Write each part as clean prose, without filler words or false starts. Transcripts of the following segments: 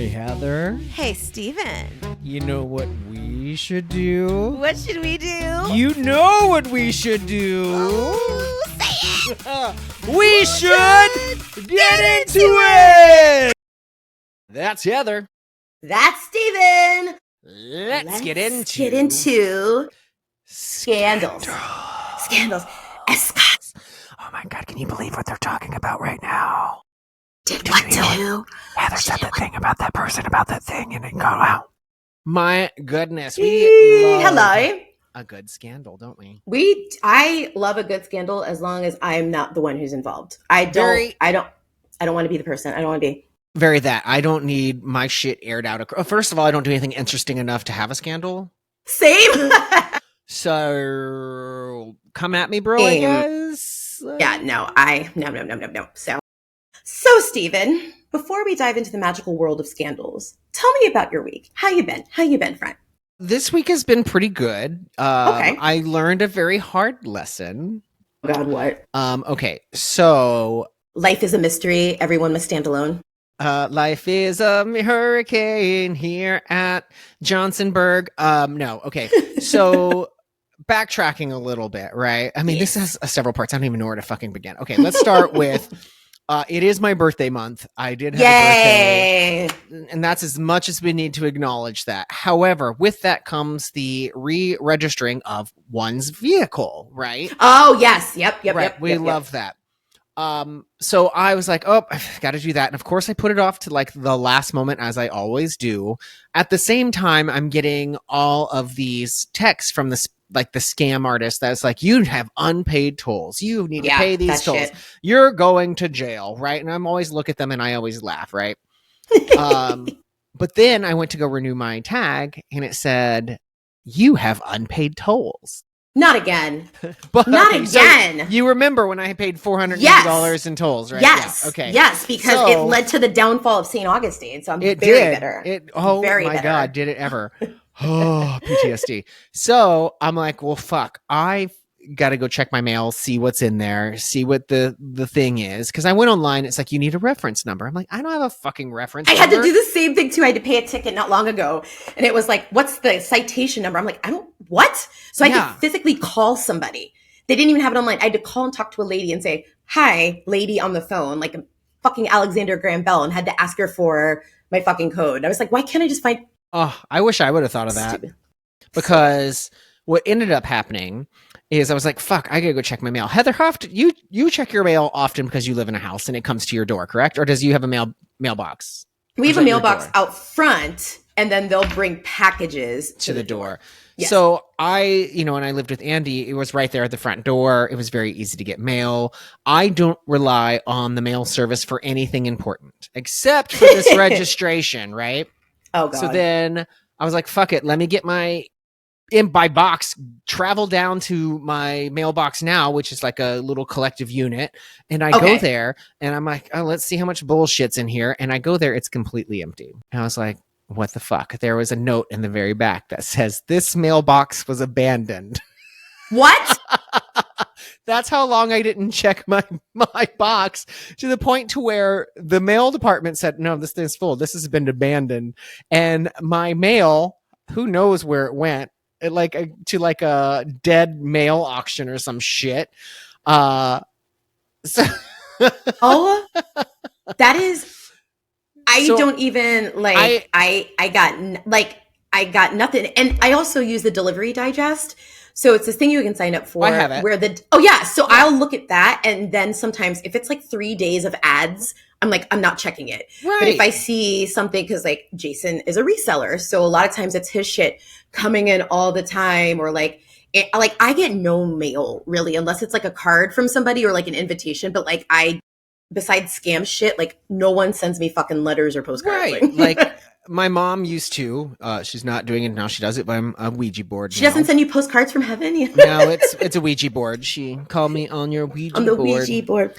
Hey, Heather. Hey, Steven. You know what we should do? What should we do? You know what we should do? Ooh, say it! We should get into it! That's Heather. That's Steven. Let's get into scandals. Scandals. Escorts. Oh my God, can you believe what they're talking about right now? Did what to who? Heather said the thing about that person about that thing and it got out. My goodness, we love a good scandal, don't we? I love a good scandal as long as I'm not the one who's involved. I don't want to be the person. I don't want to be. Very that. I don't need my shit aired out. First of all, I don't do anything interesting enough to have a scandal. Same. So come at me, bro, I guess. Yeah, no. So Steven, before we dive into the magical world of scandals, tell me about your week. How you been, friend? This week has been pretty good. Okay. I learned a very hard lesson. God, what? Okay, so Life is a mystery. Everyone must stand alone. life is a hurricane here at Johnsonburg. No, okay. So backtracking a little bit, right? I mean, This has several parts. I don't even know where to fucking begin. Okay, let's start with it is my birthday month. I did have a birthday, and that's as much as we need to acknowledge that. However, with that comes the re-registering of one's vehicle, right? Oh, yes. Yep. Right. We love that. So I was like, oh, I've got to do that. And of course I put it off to like the last moment, as I always do. At the same time, I'm getting all of these texts from the scam artist that's like, you have unpaid tolls. You need to pay these tolls. Shit. You're going to jail, right? And I'm always look at them and I always laugh, right? But then I went to go renew my tag and it said, you have unpaid tolls. Not again. But, Not again. So you remember when I paid $480 in tolls, right? Yes. Yeah, okay. Yes, because it led to the downfall of St. Augustine. So I'm very bitter. Oh very my bitter. God, did it ever? Oh, PTSD. So I'm like, well, fuck. I got to go check my mail, see what's in there, see what the thing is. Because I went online. It's like, you need a reference number. I'm like, I don't have a fucking reference number. I had to do the same thing too. I had to pay a ticket not long ago. And it was like, what's the citation number? I'm like, what? So I had to physically call somebody. They didn't even have it online. I had to call and talk to a lady and say, hi, lady on the phone, like a fucking Alexander Graham Bell, and had to ask her for my fucking code. I was like, why can't I just find... Oh, I wish I would have thought of that. Stupid. Because what ended up happening is I was like, fuck, I gotta go check my mail. Heather, you check your mail often because you live in a house and it comes to your door, correct? Or does you have a mailbox? We have a mailbox out front, and then they'll bring packages to the door. Yes. So when I lived with Andy, it was right there at the front door. It was very easy to get mail. I don't rely on the mail service for anything important, except for this registration, right? Oh, God. So then I was like, fuck it. Let me get my box, travel down to my mailbox now, which is like a little collective unit. And I go there and I'm like, oh, let's see how much bullshit's in here. And I go there, it's completely empty. And I was like, what the fuck? There was a note in the very back that says, this mailbox was abandoned. What? That's how long I didn't check my box, to the point to where the mail department said, no, this thing's full. This has been abandoned. And my mail, who knows where it went, to a dead mail auction or some shit. That is... I got nothing. And I also use the Delivery Digest. So it's this thing you can sign up for. I have it. I'll look at that. And then sometimes if it's like 3 days of ads, I'm like, I'm not checking it. Right. But if I see something, because like Jason is a reseller, so a lot of times it's his shit coming in all the time, or like I get no mail really, unless it's like a card from somebody or like an invitation. But like besides scam shit, like no one sends me fucking letters or postcards. Right. Like my mom used to. She's not doing it now. She does it by a Ouija board. She doesn't send you postcards from heaven? No, it's a Ouija board. She called me on your Ouija board. On the Ouija board.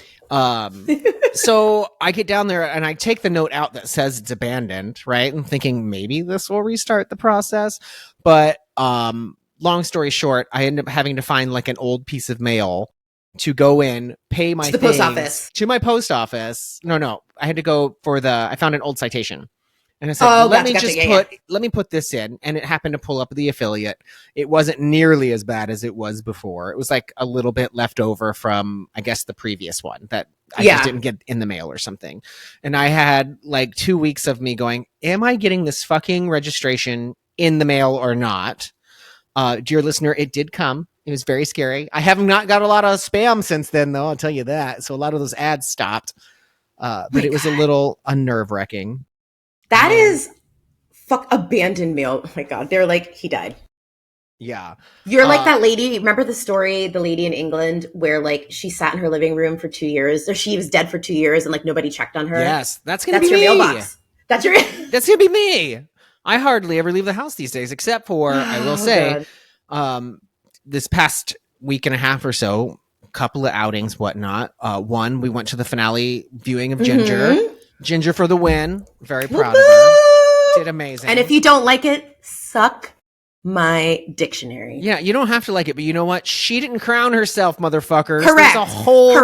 So I get down there and I take the note out that says it's abandoned, right? I'm thinking maybe this will restart the process. But long story short, I end up having to find like an old piece of mail to go in, pay my post office. To my post office. No. I had to go I found an old citation. And I said, let me put this in. And it happened to pull up the affiliate. It wasn't nearly as bad as it was before. It was like a little bit left over from, I guess, the previous one that I just didn't get in the mail or something. And I had like 2 weeks of me going, am I getting this fucking registration in the mail or not? Dear listener, it did come. It was very scary. I have not got a lot of spam since then, though. I'll tell you that. So a lot of those ads stopped. But it was a little unnerve-wracking. That is abandoned mail. Oh my God. They're like, he died. Yeah. You're like that lady. Remember the story, the lady in England where like she sat in her living room for 2 years, or she was dead for 2 years and like nobody checked on her? Yes. That's your mailbox. That's going to be me. I hardly ever leave the house these days, except for, I will say, this past week and a half or so, a couple of outings, whatnot. One, we went to the finale viewing of Ginger. Ginger for the win. Very proud of her. Did amazing. And if you don't like it, suck my dictionary. Yeah, you don't have to like it, but you know what? She didn't crown herself, motherfuckers. Correct. There's a whole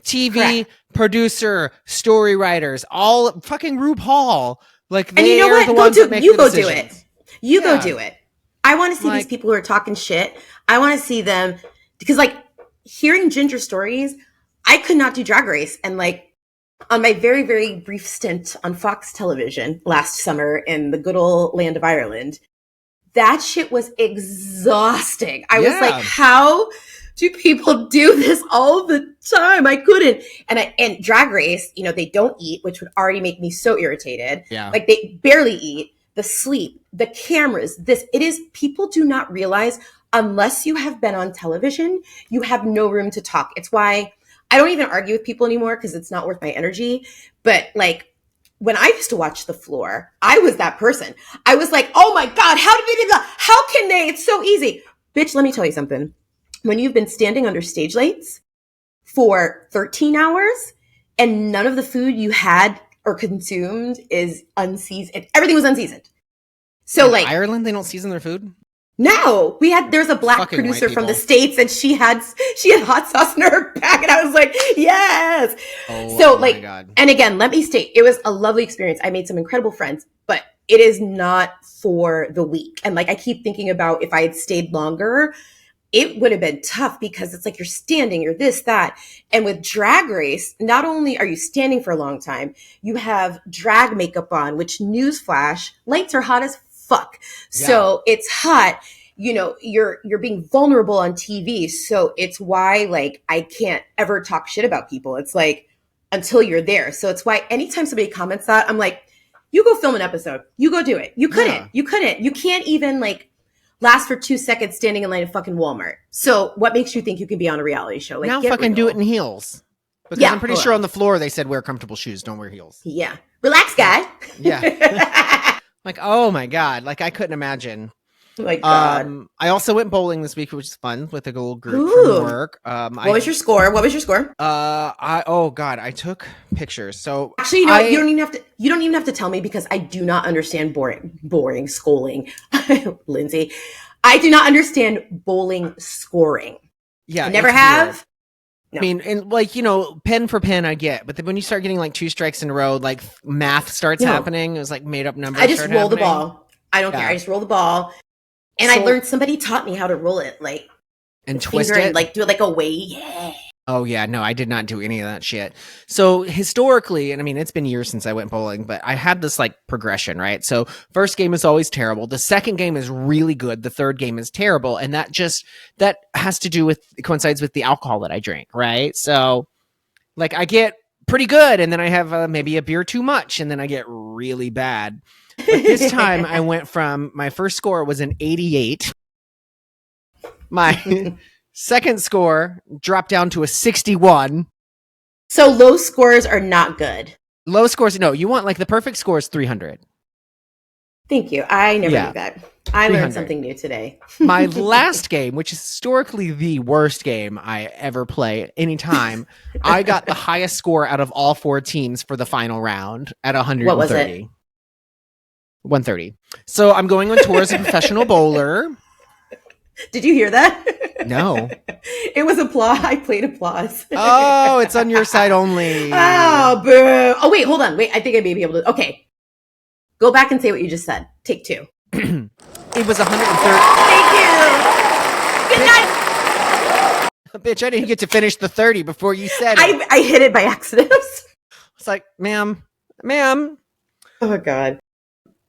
TV producer, story writers, all fucking RuPaul. Like, and you know what? Go do it. You go do it. I want to see these people who are talking shit. I want to see them, because like hearing Ginger stories, I could not do Drag Race. And like, on my very, very brief stint on Fox television last summer in the good old land of Ireland, that shit was exhausting. I was like, how do people do this all the time? I couldn't. And Drag Race, you know, they don't eat, which would already make me so irritated. Yeah. Like they barely eat. The sleep, the cameras, people do not realize, unless you have been on television, you have no room to talk. It's why I don't even argue with people anymore, because it's not worth my energy. But like when I used to watch The Floor, I was that person. I was like, oh my God, how did they do that? How can they? It's so easy. Bitch, let me tell you something. When you've been standing under stage lights for 13 hours and none of the food you had or consumed is unseasoned. Everything was unseasoned. So in like Ireland, they don't season their food? No. There's a black producer from the States, and she had hot sauce in her bag, and I was like, yes. Oh my God. And again, let me state, it was a lovely experience. I made some incredible friends, but it is not for the weak. And like I keep thinking about, if I had stayed longer, it would have been tough, because it's like you're standing, you're this, that. And with Drag Race, not only are you standing for a long time, you have drag makeup on, which, newsflash, lights are hot as fuck. Yeah. So it's hot. You know, you're being vulnerable on TV. So it's why like I can't ever talk shit about people. It's like until you're there. So it's why anytime somebody comments that, I'm like, you go film an episode. You go do it. You couldn't. Yeah. You couldn't. You can't even like last for 2 seconds standing in line at fucking Walmart. So what makes you think you can be on a reality show? Like, now fucking do it in heels. Because I'm pretty sure on the floor they said wear comfortable shoes, don't wear heels. Yeah. Relax, guy. Yeah. Like, oh my God. Like I couldn't imagine. My God. I also went bowling this week, which is fun, with a little group from work. What was your score? I took pictures. So actually, you know what? You don't even have to tell me, because I do not understand boring schooling. Lindsay, I do not understand bowling scoring. Yeah. I never have. No. I mean, and like, you know, pen for pen I get, but then when you start getting like 2 strikes in a row, like math starts happening. It was like made up numbers. I just roll the ball. I don't care. I just roll the ball. And I learned, somebody taught me how to roll it, like, and twist it, and like do it like a way. Yeah. Oh yeah, no, I did not do any of that shit. So historically, and I mean, it's been years since I went bowling, but I had this like progression, right? So first game is always terrible. The second game is really good. The third game is terrible. And that has to do with, coincides with the alcohol that I drink, right? So like I get pretty good, and then I have maybe a beer too much, and then I get really bad. But this time I went from, my first score was an 88. My second score dropped down to a 61. So low scores are not good. Low scores, no, you want like the perfect score is 300. Thank you. I never knew that. I learned something new today. My last game, which is historically the worst game I ever play anytime, I got the highest score out of all 4 teams for the final round at 130. What was it? 130. So I'm going on tour as a professional bowler. Did you hear that? No. It was applause. I played applause. Oh, it's on your side only. Oh, boo. Oh, wait, hold on. Wait, I think I may be able to. Okay. Go back and say what you just said. Take 2. It was 130. Thank you. Good night. Bitch, I didn't get to finish the 30 before you said it. I hit it by accident. It's like, ma'am. Oh, God.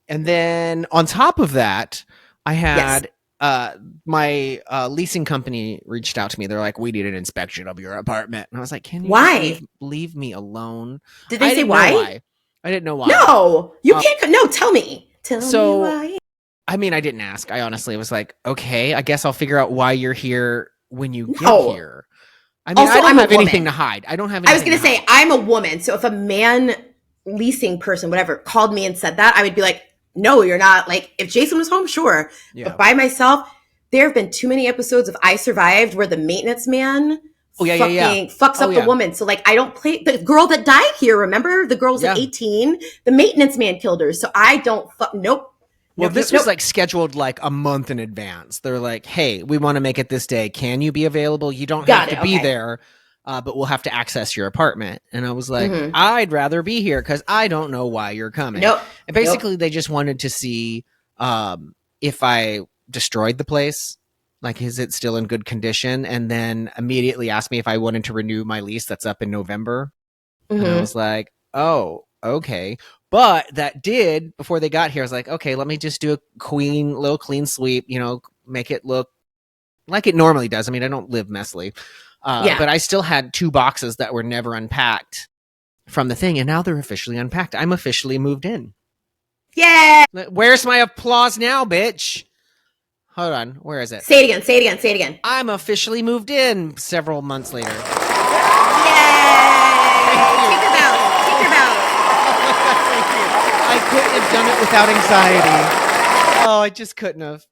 And then on top of that, I had my leasing company reached out to me. They're like, we need an inspection of your apartment. And I was like, can you just leave me alone? Did they say why? I didn't know why. No, you can't. No, tell me. Tell me why. I mean, I didn't ask. I honestly was like, okay, I guess I'll figure out why you're here when you get here. I mean, also, I don't have anything to hide. I don't have anything. I was going to say, I'm a woman. So if a man leasing person, whatever, called me and said that, I would be like, no, you're not. Like, if Jason was home, sure. Yeah. But by myself, there have been too many episodes of I Survived where the maintenance man fucks up the woman. So, like, I don't play the girl that died here. Remember? The girl's at 18. The maintenance man killed her. So I don't nope. Well, this was like scheduled like a month in advance. They're like, hey, we want to make it this day. Can you be available? You don't have to be there, but we'll have to access your apartment. And I was like, I'd rather be here because I don't know why you're coming. Nope. And basically, they just wanted to see if I destroyed the place. Like, is it still in good condition? And then immediately asked me if I wanted to renew my lease that's up in November. And I was like, oh, okay. But that did, before they got here, I was like, okay, let me just do a little clean sweep, make it look like it normally does. I mean, I don't live messily. But I still had 2 boxes that were never unpacked from the thing, and now they're officially unpacked. I'm officially moved in. Yeah! Where's my applause now, bitch? Hold on, where is it? Say it again. I'm officially moved in several months later. Yay! Take your bow. I couldn't have done it without anxiety. Oh, I just couldn't have.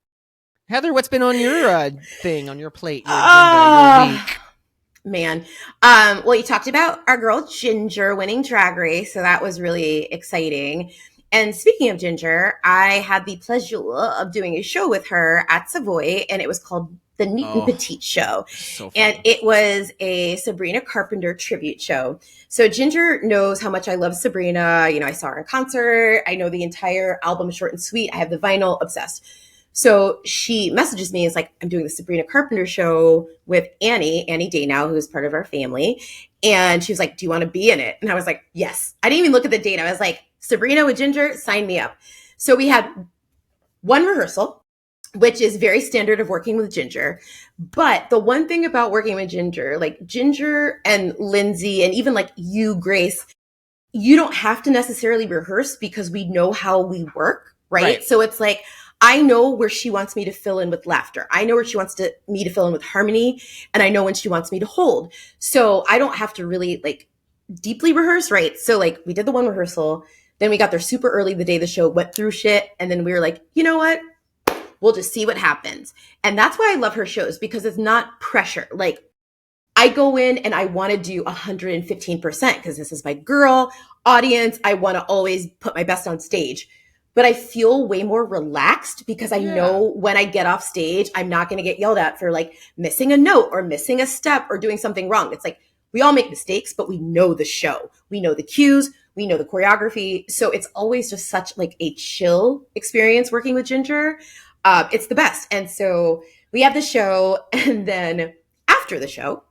Heather, what's been on your thing, on your plate, your agenda, your week? Man. Well, you talked about our girl Ginger winning Drag Race, so that was really exciting. And speaking of Ginger, I had the pleasure of doing a show with her at Savoy, and it was called the Neat and Petite Show. So and it was a Sabrina Carpenter tribute show. So Ginger knows how much I love Sabrina. I saw her in concert. I know the entire album, Short and Sweet. I have the vinyl, obsessed. So she messages me, it's like, I'm doing the Sabrina Carpenter show with Annie Daynow, who's part of our family. And she was like, do you want to be in it? And I was like, yes. I didn't even look at the date. I was like, Sabrina with Ginger, sign me up. So we had one rehearsal, which is very standard of working with Ginger. But the one thing about working with Ginger, like Ginger and Lindsay, and even like you, Grace, you don't have to necessarily rehearse because we know how we work, right? So it's like, I know where she wants me to fill in with laughter. I know where she wants me to fill in with harmony. And I know when she wants me to hold. So I don't have to really like deeply rehearse, right? So like we did the one rehearsal. Then we got there super early the day the show, went through shit. And then we were like, you know what? We'll just see what happens. And that's why I love her shows, because it's not pressure. Like I go in and I want to do 115% because this is my girl audience. I want to always put my best on stage. But I feel way more relaxed because I know when I get off stage, I'm not going to get yelled at for like missing a note or missing a step or doing something wrong. It's like we all make mistakes, but we know the show. We know the cues. We know the choreography. So it's always just such like a chill experience working with Ginger. It's the best. And so we have the show. And then after the show,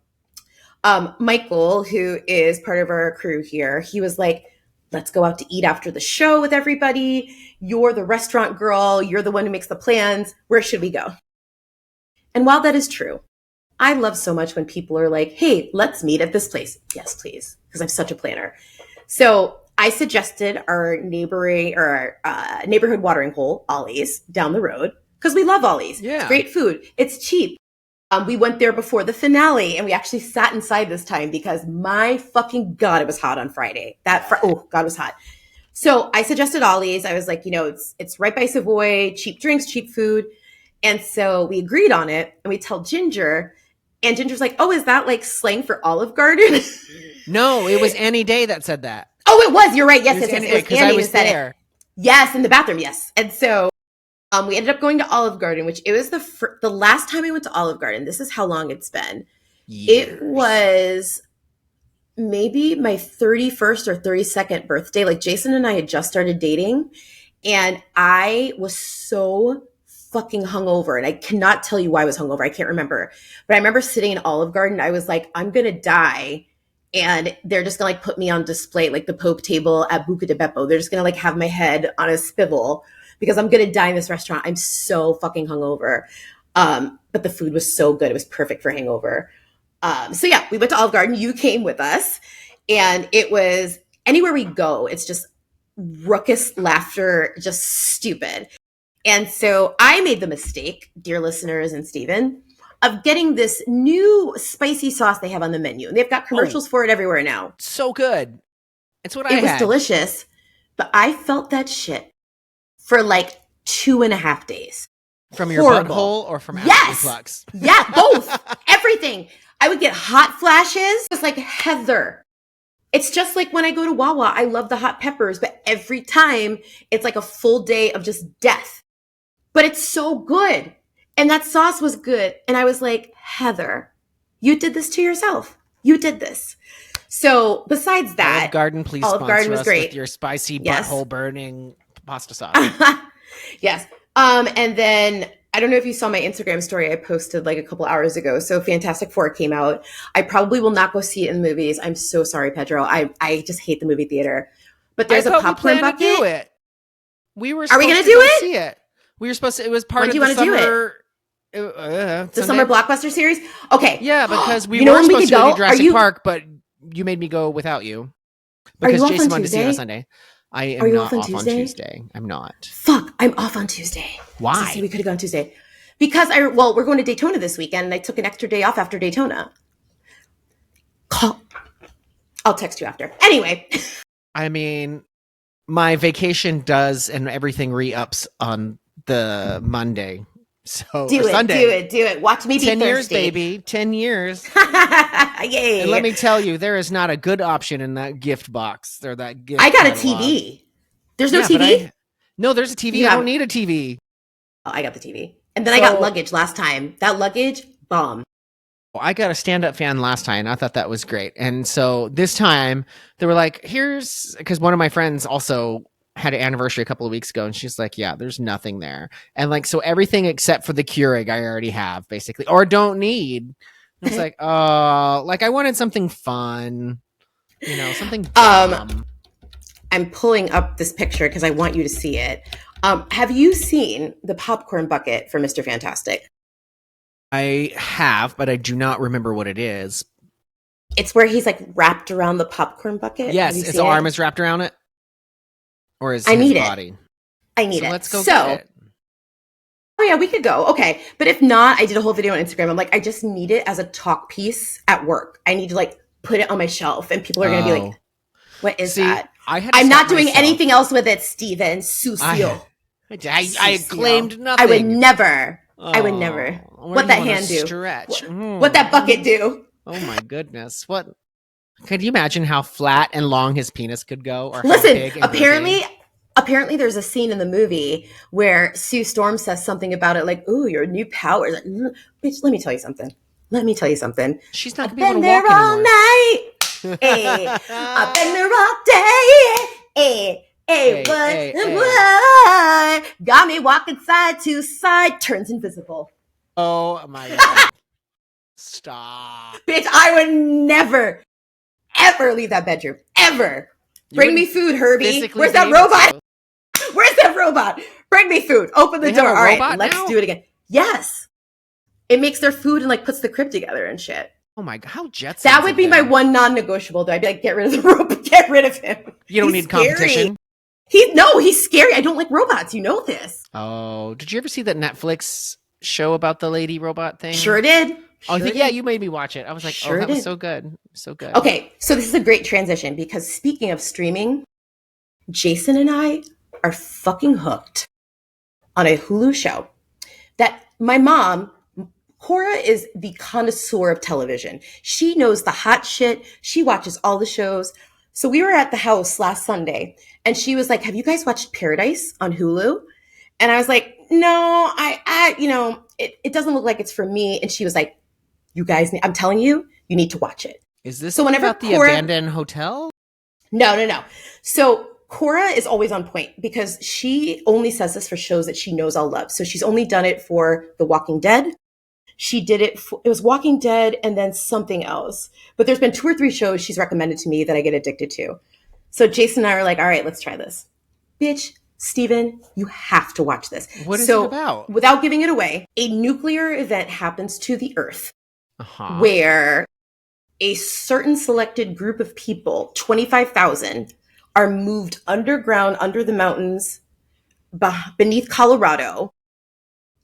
Michael, who is part of our crew here, he was like, let's go out to eat after the show with everybody. You're the restaurant girl. You're the one who makes the plans. Where should we go? And while that is true, I love so much when people are like, hey, let's meet at this place. Yes, please. Because I'm such a planner. So I suggested our neighborhood watering hole, Ollie's, down the road. Because we love Ollie's. Yeah. It's great food. It's cheap. We went there before the finale, and we actually sat inside this time because my fucking God, it was hot on Friday. Oh, God, it was hot. So I suggested Ollie's. I was like, it's right by Savoy, cheap drinks, cheap food. And so we agreed on it, and we tell Ginger, and Ginger's like, oh, is that like slang for Olive Garden? No, it was Annie Day that said that. Oh, it was. You're right. Yes, it was because I was there. Yes, in the bathroom, yes. And so we ended up going to Olive Garden, which it was the last time I went to Olive Garden. This is how long it's been. Years. It was maybe my 31st or 32nd birthday. Like Jason and I had just started dating. And I was so fucking hungover. And I cannot tell you why I was hungover. I can't remember. But I remember sitting in Olive Garden. I was like, I'm going to die. And they're just going to like put me on display, like the Pope table at Buca di Beppo. They're just going to like have my head on a swivel because I'm going to die in this restaurant. I'm so fucking hungover. But the food was so good. It was perfect for hangover. So yeah, we went to Olive Garden. You came with us. And it was anywhere we go, it's just raucous laughter, just stupid. And so I made the mistake, dear listeners and Steven, of getting this new spicy sauce they have on the menu. And they've got commercials for it everywhere now. So good. It's what I had. It was delicious. But I felt that shit for like 2.5 days. From your butthole or from after your plugs? Yeah, both. Everything. I would get hot flashes. It was like Heather. It's just like when I go to Wawa, I love the hot peppers, but every time it's like a full day of just death. But it's so good. And that sauce was good. And I was like, Heather, you did this to yourself. You did this. So besides that, Olive Garden, please Olive sponsor Garden was us great. With your spicy butthole burning pasta sauce. Yes. And then I don't know if you saw my Instagram story I posted like a couple hours ago. So Fantastic Four came out. I probably will not go see it in the movies. I'm so sorry, Pedro. I just hate the movie theater. But there's a popcorn bucket. To do it. We were. Are we going to do it? See it. We were supposed to. It was part of the summer. The summer blockbuster series. Okay. Yeah, because we were supposed to go to Jurassic Park, but you made me go without you because Jason wanted to see it on Sunday. I am not off on Tuesday. I'm not. Fuck, I'm off on Tuesday. Why? We could have gone Tuesday. Because we're going to Daytona this weekend and I took an extra day off after Daytona. I'll text you after. Anyway. I mean, my vacation does and everything re-ups on the Monday. So do it. Watch me be 10 thirsty. Years, baby. 10 years. Yay. And let me tell you, there is not a good option in that gift box. Or that gift I got catalog. a TV. There's no TV? No, there's a TV. I don't need a TV. Oh, I got the TV. And then I got luggage last time. That luggage, bomb. I got a stand-up fan last time. I thought that was great. And so this time, they were like, because one of my friends also had an anniversary a couple of weeks ago, and she's like, yeah, there's nothing there. And like, so everything except for the Keurig I already have, basically, or don't need. It's like, like I wanted something fun, something dumb. I'm pulling up this picture because I want you to see it. Have you seen the popcorn bucket for Mr. Fantastic? I have, but I do not remember what it is. It's where he's like wrapped around the popcorn bucket. Yes, his arm is wrapped around it. Or is his body? I need it. Let's go get it. Oh yeah, we could go. Okay. But if not, I did a whole video on Instagram. I'm like, I just need it as a talk piece at work. I need to like put it on my shelf and people are going to be like, what is that? I'm not doing anything else with it, Steven. Sucio. I claimed nothing. I would never. What that hand do? Stretch. What that bucket do? Oh my goodness. What? Could you imagine how flat and long his penis could go? Or listen, how big apparently there's a scene in the movie where Sue Storm says something about it like, ooh, your new powers. Like, bitch, let me tell you something. She's not going to be able to walk walk all anymore. Night. Hey, I've been there all day. What? Got me walking side to side, turns invisible. Oh my God. Stop. Bitch, I would never, ever leave that bedroom. Ever. Bring me food, Herbie. Where's that robot? Where's that robot? Bring me food. Open the door. All right, let's do it again. Yes. It makes their food and like puts the crib together and shit. Oh my God, how Jetsons. That would be my one non-negotiable though. I'd be like, get rid of the robot. Get rid of him. You don't need competition? He's scary. I don't like robots. You know this. Oh, did you ever see that Netflix show about the lady robot thing? Sure did. Yeah, you made me watch it. I was like, that was so good. So good. Okay, so this is a great transition because speaking of streaming, Jason and I are fucking hooked on a Hulu show that my mom, Cora, is the connoisseur of television. She knows the hot shit. She watches all the shows. So we were at the house last Sunday and she was like, have you guys watched Paradise on Hulu? And I was like, no, it doesn't look like it's for me. And she was like, you guys, I'm telling you, you need to watch it. Is this so whenever about the abandoned hotel? No. So Cora is always on point because she only says this for shows that she knows I'll love. So she's only done it for The Walking Dead. She did it it was Walking Dead and then something else. But there's been 2 or 3 shows she's recommended to me that I get addicted to. So Jason and I are like, all right, let's try this. Bitch, Steven, you have to watch this. What is it about? Without giving it away, a nuclear event happens to the Earth where a certain selected group of people, 25,000, are moved underground under the mountains beneath Colorado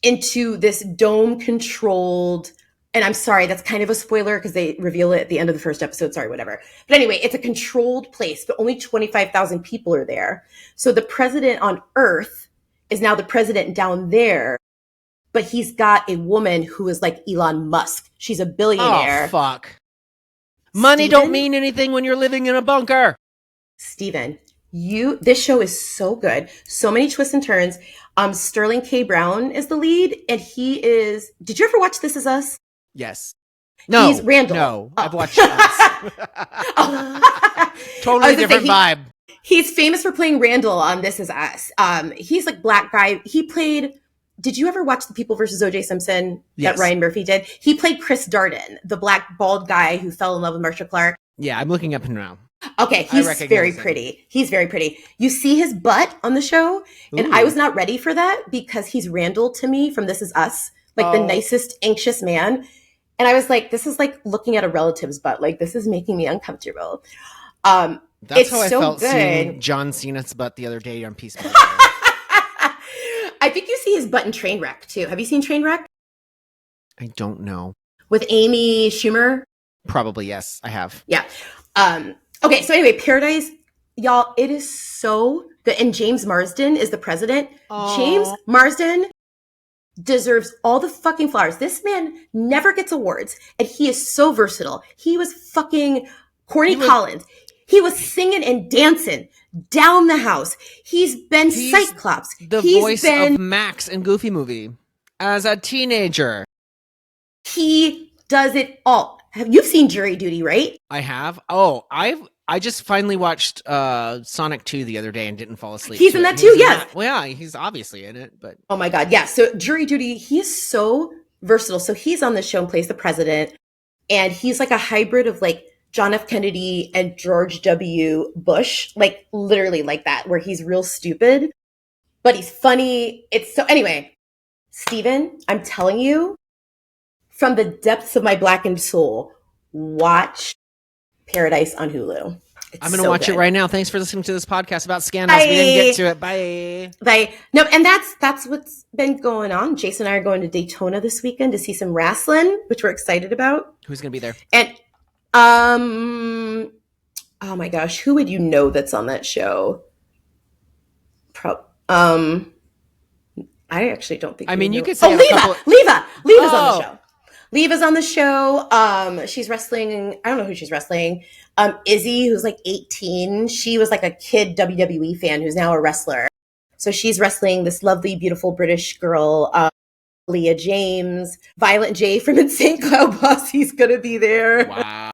into this dome-controlled, and I'm sorry, that's kind of a spoiler because they reveal it at the end of the first episode. Sorry, whatever. But anyway, it's a controlled place, but only 25,000 people are there. So the president on Earth is now the president down there, but he's got a woman who is like Elon Musk. She's a billionaire. Oh, fuck. Money don't mean anything when you're living in a bunker. Steven, this show is so good. So many twists and turns. Sterling K. Brown is the lead, and he is. Did you ever watch This Is Us? Yes. No. He's Randall. No, I've watched Us. Totally different vibe. He's famous for playing Randall on This Is Us. He's like black guy. He played. Did you ever watch The People versus O.J. Simpson that Ryan Murphy did? He played Chris Darden, the black bald guy who fell in love with Marsha Clark. Yeah, I'm looking up him now. Okay, he's very pretty. He's very pretty. You see his butt on the show, and I was not ready for that because he's Randall to me from This Is Us, like the nicest, anxious man. And I was like, this is like looking at a relative's butt. Like, this is making me uncomfortable. That's how I felt seeing John Cena's butt the other day on Peacemaker. I think you see his butt in Trainwreck, too. Have you seen Trainwreck? I don't know. With Amy Schumer? Probably, yes, I have. Yeah. Okay, so anyway, Paradise, y'all, it is so good. And James Marsden is the president. Aww. James Marsden deserves all the fucking flowers. This man never gets awards, and he is so versatile. He was fucking Corny Collins. He was singing and dancing down the house. He's been Cyclops. The voice of Max in Goofy Movie as a teenager. He does it all. You've seen Jury Duty, right? I have. Oh, I just finally watched Sonic 2 the other day and didn't fall asleep. He's in that too, yes. Well, yeah, he's obviously in it, but oh my God, yeah. So Jury Duty, he is so versatile. So he's on the show and plays the president, and he's like a hybrid of like John F. Kennedy and George W. Bush, like literally like that, where he's real stupid, but he's funny. It's so anyway, Steven, I'm telling you, from the depths of my blackened soul, watch Paradise on Hulu. I'm going to watch it right now. Thanks for listening to this podcast about scandals. We didn't get to it. Bye. No, and that's what's been going on. Jason and I are going to Daytona this weekend to see some wrestling, which we're excited about. Who's going to be there? And oh my gosh, who would you know that's on that show? I actually don't think. I mean, you could say Leva's on the show. Leva's on the show. She's wrestling. I don't know who she's wrestling. Izzy, who's like 18. She was like a kid WWE fan who's now a wrestler. So she's wrestling this lovely, beautiful British girl, Leah James. Violent J from Insane Clown Posse's going to be there. Wow.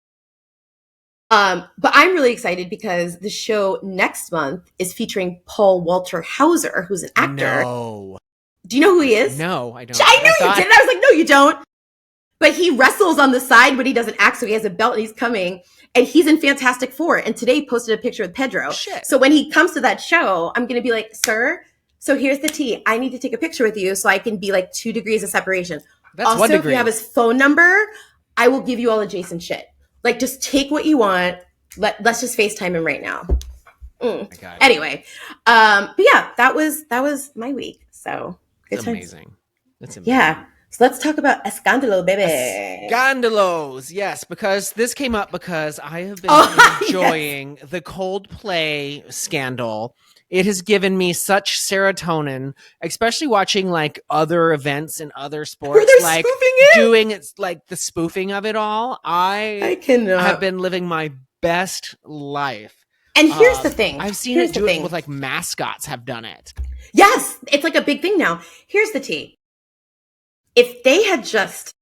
But I'm really excited because the show next month is featuring Paul Walter Hauser, who's an actor. No. Do you know who he is? No, I don't. I knew you didn't. I was like, no, you don't. But he wrestles on the side when he doesn't act, so he has a belt and he's coming. And he's in Fantastic Four. And today he posted a picture with Pedro. Shit. So when he comes to that show, I'm going to be like, sir, so here's the tea. I need to take a picture with you so I can be like 2 degrees of separation. That's also, 1 degree. If you have his phone number, I will give you all the Jason shit. Like, just take what you want. Let's just FaceTime him right now. Anyway, but yeah, that was my week. So good That's times. amazing. That's amazing. Yeah. So let's talk about Escandalo, baby. Scandalos, yes, because this came up because I have been enjoying the Coldplay scandal. It has given me such serotonin, especially watching like other events and other sports, where they're like spoofing it? doing it's like the spoofing of it all. I cannot. have been living my best life. And here's the thing. I've seen it do it with like mascots have done it. Yes, it's like a big thing now. Here's the tea. If they had just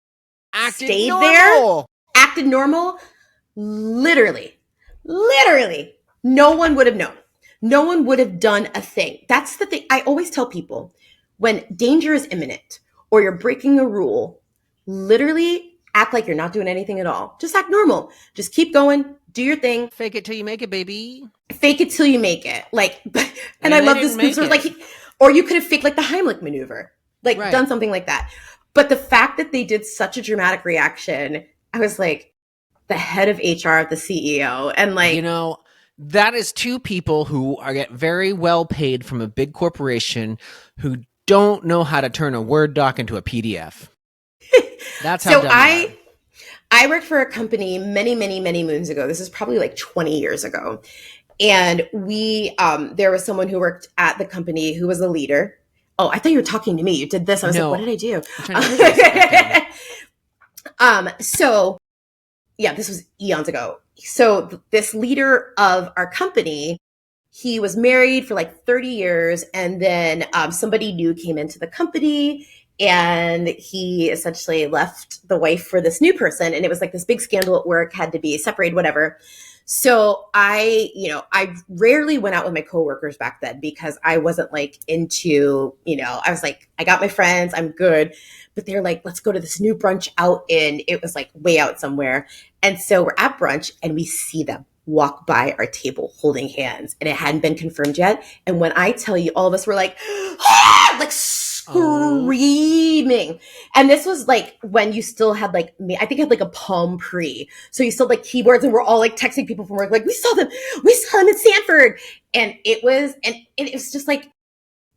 stayed there, acted normal, literally, no one would have known. no one would have done a thing. That's the thing. I always tell people, when danger is imminent or you're breaking a rule, literally act like you're not doing anything at all. Just act normal. Just keep going. Do your thing. Fake it till you make it, baby. Fake it till you make it. Like, and I love this move. Sort of like, or you could have faked like the Heimlich maneuver, like done something like that. But the fact that they did such a dramatic reaction, I was like, the head of HR, the CEO, and like, you know, that is two people who are get very well paid from a big corporation who don't know how to turn a Word doc into a PDF. That's how. So I worked for a company many moons ago. This is probably like 20 years ago. And we, there was someone who worked at the company who was a leader. Oh, I thought you were talking to me. You did this. I was like, what did I do? So yeah, this was eons ago. So this leader of our company, he was married for like 30 years. And then somebody new came into the company and he essentially left the wife for this new person. And it was like this big scandal at work, had to be separated, whatever. So I rarely went out with my coworkers back then because I wasn't like into, I was like, I got my friends, I'm good. But they're like, let's go to this new brunch out it was like way out somewhere. And so we're at brunch and we see them walk by our table holding hands, and it hadn't been confirmed yet. And when I tell you, all of us were like, ah! Like screaming. And this was like when you still had like, I think I had like a Palm Pre. So you still had like keyboards and we're all like texting people from work, like, we saw them in Sanford. And it was just like,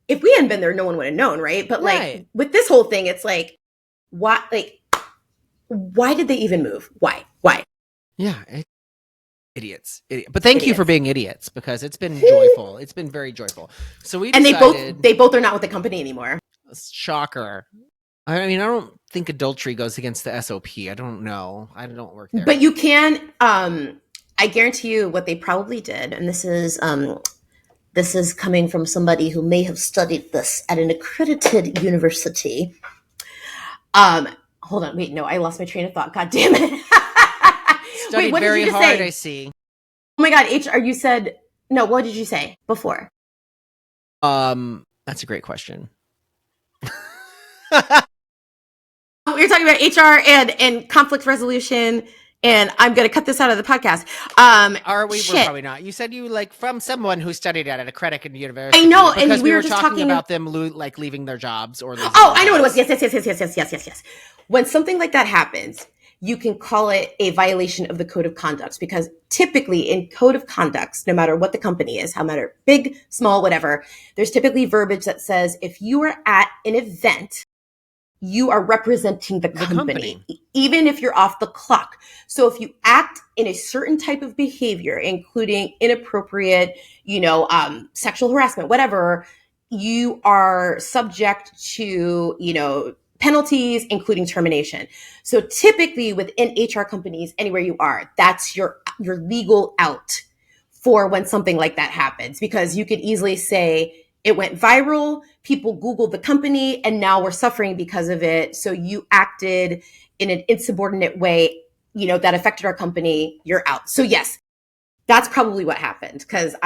if we hadn't been there, no one would have known, right? But like with this whole thing, it's like, why did they even move? Why? Yeah. Idiots. But thank you for being idiots, because it's been joyful. It's been very joyful. So we decided, and they both are not with the company anymore. Shocker. I mean, I don't think adultery goes against the SOP. I don't know. I don't work there. But you can, I guarantee you what they probably did. And this is coming from somebody who may have studied this at an accredited university. Hold on. Wait, no, I lost my train of thought. God damn it. Studied what very did you just hard, say? I see. Oh my God, HR, you said, no, what did you say before? That's a great question. You're talking about HR and conflict resolution, and I'm going to cut this out of the podcast. Are we? We're probably not. You said you like from someone who studied at an accredited university. I know, and we were just talking about them like leaving their jobs or. I know what it was. Yes. When something like that happens, you can call it a violation of the code of conduct, because typically in code of conducts, no matter what the company is, how matter big, small, whatever, there's typically verbiage that says if you are at an event, you are representing the company, even if you're off the clock. So if you act in a certain type of behavior, including inappropriate, sexual harassment, whatever, you are subject to, penalties, including termination. So typically within HR companies, anywhere you are, that's your legal out for when something like that happens, because you could easily say it went viral, people Googled the company, and now we're suffering because of it. So you acted in an insubordinate way, that affected our company, you're out. So yes, that's probably what happened, because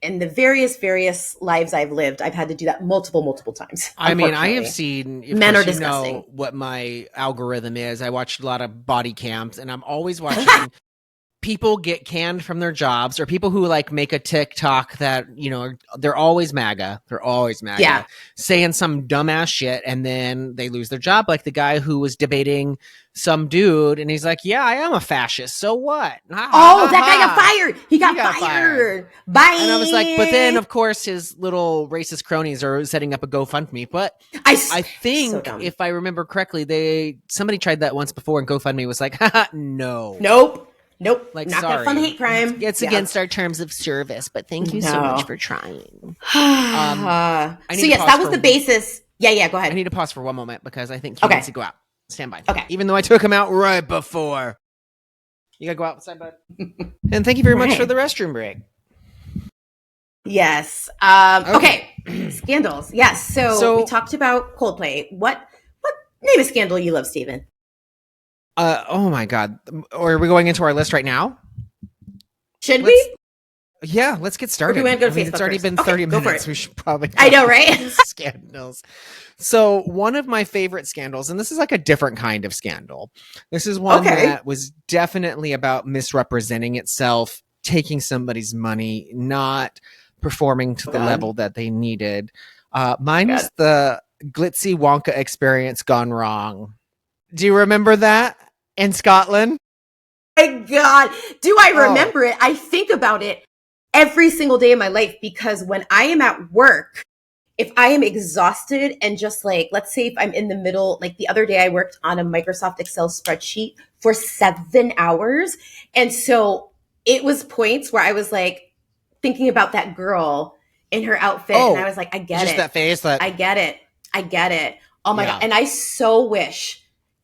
in the various lives I've lived, I've had to do that multiple times. I mean, I have seen, men are disgusting. You know what my algorithm is. I watch a lot of body cams, and I'm always watching people get canned from their jobs, or people who like make a TikTok that, they're always MAGA. Yeah. Saying some dumbass shit, and then they lose their job. Like the guy who was debating some dude, and he's like, yeah, I am a fascist. So what? That guy got fired. He got fired. Bye. And I was like, but then of course his little racist cronies are setting up a GoFundMe. But I think so if I remember correctly, somebody tried that once before, and GoFundMe was like, no. Nope. Like, not sorry. Gonna fund hate crime. It's against our terms of service, but thank you so much for trying. That was the basis. Yeah, go ahead. I need to pause for one moment because I think he needs to go out. Stand by. Okay. Even though I took him out right before. You gotta go outside, bud. And thank you very much for the restroom break. Yes. Okay. Scandals. Yes. So we talked about Coldplay. What name a scandal you love, Steven? Oh my God. Or are we going into our list right now? Should we? Yeah, let's get started. Or do we want to go to Facebook it's already first? been Okay, 30 go for minutes. it. We should probably I know, right? Scandals. So one of my favorite scandals, and this is like a different kind of scandal. This is one that was definitely about misrepresenting itself, taking somebody's money, not performing to the level that they needed. Mine is the glitzy Wonka experience gone wrong. Do you remember that in Scotland? My God, do I remember it? I think about it every single day of my life, because when I am at work, if I am exhausted and just like, let's say if I'm in the middle, like the other day I worked on a Microsoft Excel spreadsheet for 7 hours. And so it was points where I was like thinking about that girl in her outfit. And I was like, I get just it. That face. I get it. Oh my God. And I so wish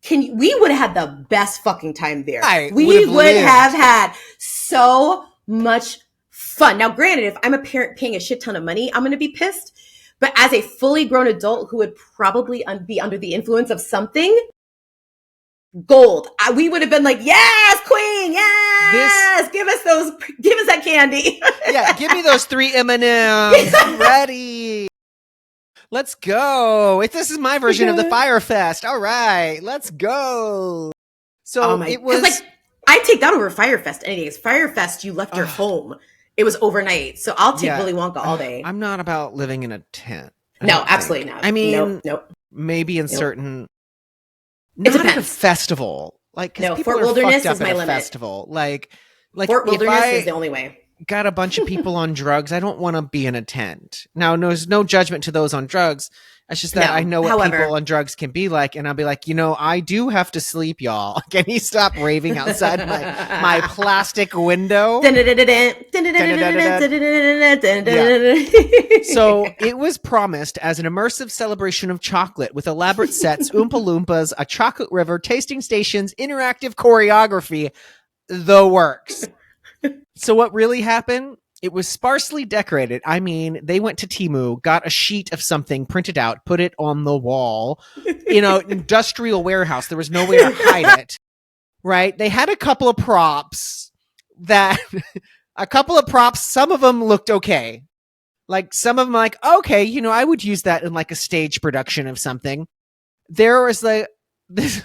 we would have had the best fucking time there. We would have had so much fun. Now, granted, if I'm a parent paying a shit ton of money, I'm going to be pissed. But as a fully grown adult who would probably be under the influence of something, gold. We would have been like, yes, queen, yes, give us that candy. Yeah, give me those 3 M&Ms. I'm ready. Let's go. This is my version of the Fire Fest. All right, let's go. So it was like, I'd take that over Fire Fest any day. Fire Fest, you left your home. It was overnight. So I'll take Willy Wonka all day. I'm not about living in a tent. No, absolutely not. I mean, nope. Maybe in certain, it depends. At a festival. Like, no, Fort Wilderness is my limit. Festival. Like Fort Wilderness is the only way. Got a bunch of people on drugs, I don't want to be in a tent. Now, there's no judgment to those on drugs. It's just that I know what people on drugs can be like, and I'll be like, I do have to sleep, y'all. Can you stop raving outside my plastic window? So it was promised as an immersive celebration of chocolate with elaborate sets, Oompa Loompas, a chocolate river, tasting stations, interactive choreography, the works. So what really happened? It was sparsely decorated. I mean, they went to Temu, got a sheet of something, printed out, put it on the wall in an industrial warehouse. There was nowhere to hide it, right? They had a couple of props, some of them looked okay. Like, some of them like, okay, I would use that in like a stage production of something. There was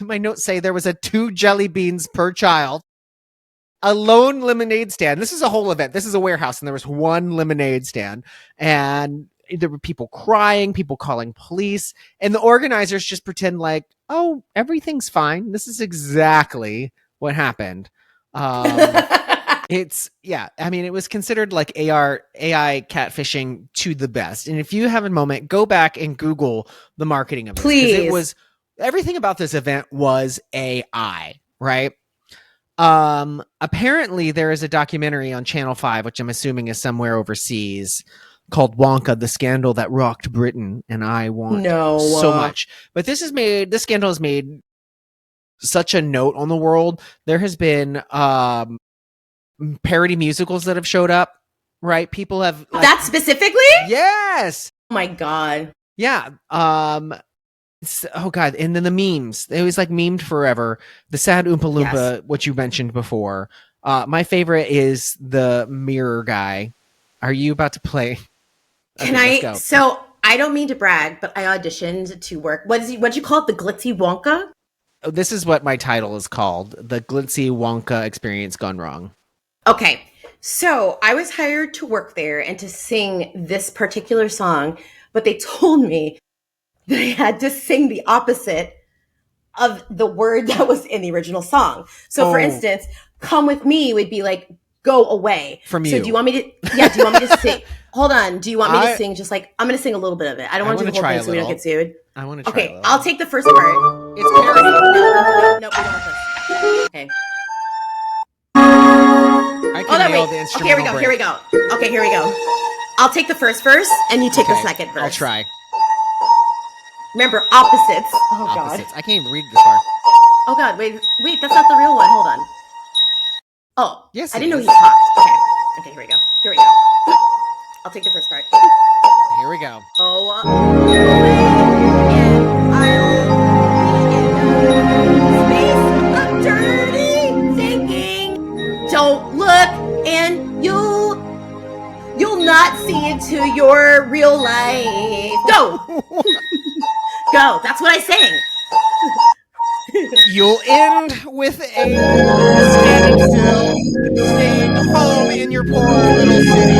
my notes say there was 2 jelly beans per child. A lone lemonade stand. This is a whole event. This is a warehouse, and there was 1 lemonade stand. And there were people crying, people calling police, and the organizers just pretend like, oh, everything's fine. This is exactly what happened. It was considered like AI catfishing to the best. And if you have a moment, go back and Google the marketing of it. Please. Everything about this event was AI, right? Apparently there is a documentary on Channel 5, which I'm assuming is somewhere overseas, called Wonka, the Scandal That Rocked Britain, and I want so much. But this scandal has made such a note on the world. There has been parody musicals that have showed up, right? People have that specifically? Yes. Oh my God. Yeah. Oh God. And then the memes, it was like memed forever. The sad Oompa Loompa, which you mentioned before. My favorite is the mirror guy. Are you about to play? Okay, so I don't mean to brag, but I auditioned to work. What'd you call it? The glitzy Wonka? Oh, this is what my title is called. The glitzy Wonka experience gone wrong. Okay. So I was hired to work there and to sing this particular song, but they told me that I had to sing the opposite of the word that was in the original song. So for instance, come with me would be like, go away. From you. So do you want me to sing? Hold on. Do you want me to sing just like, I'm going to sing a little bit of it. I don't want to do the whole thing so we don't get sued. I want to try Okay, I'll take the first part. It's parody. No, we don't want this. Okay. I can nail the instrumental break. Here we go. Okay, here we go. I'll take the first verse and you take the second verse. I'll try. Remember, opposites. Oh, opposites. God. I can't even read this far. Oh, God. Wait, that's not the real one. Hold on. Oh, yes. I didn't know he talked. Okay, here we go. I'll take the first part. Here we go. Oh, and I'll be in a space of dirty thinking. Don't look and you into your real life. Go. Go. That's what I sang. You'll end with a standing still, staying home in your poor little city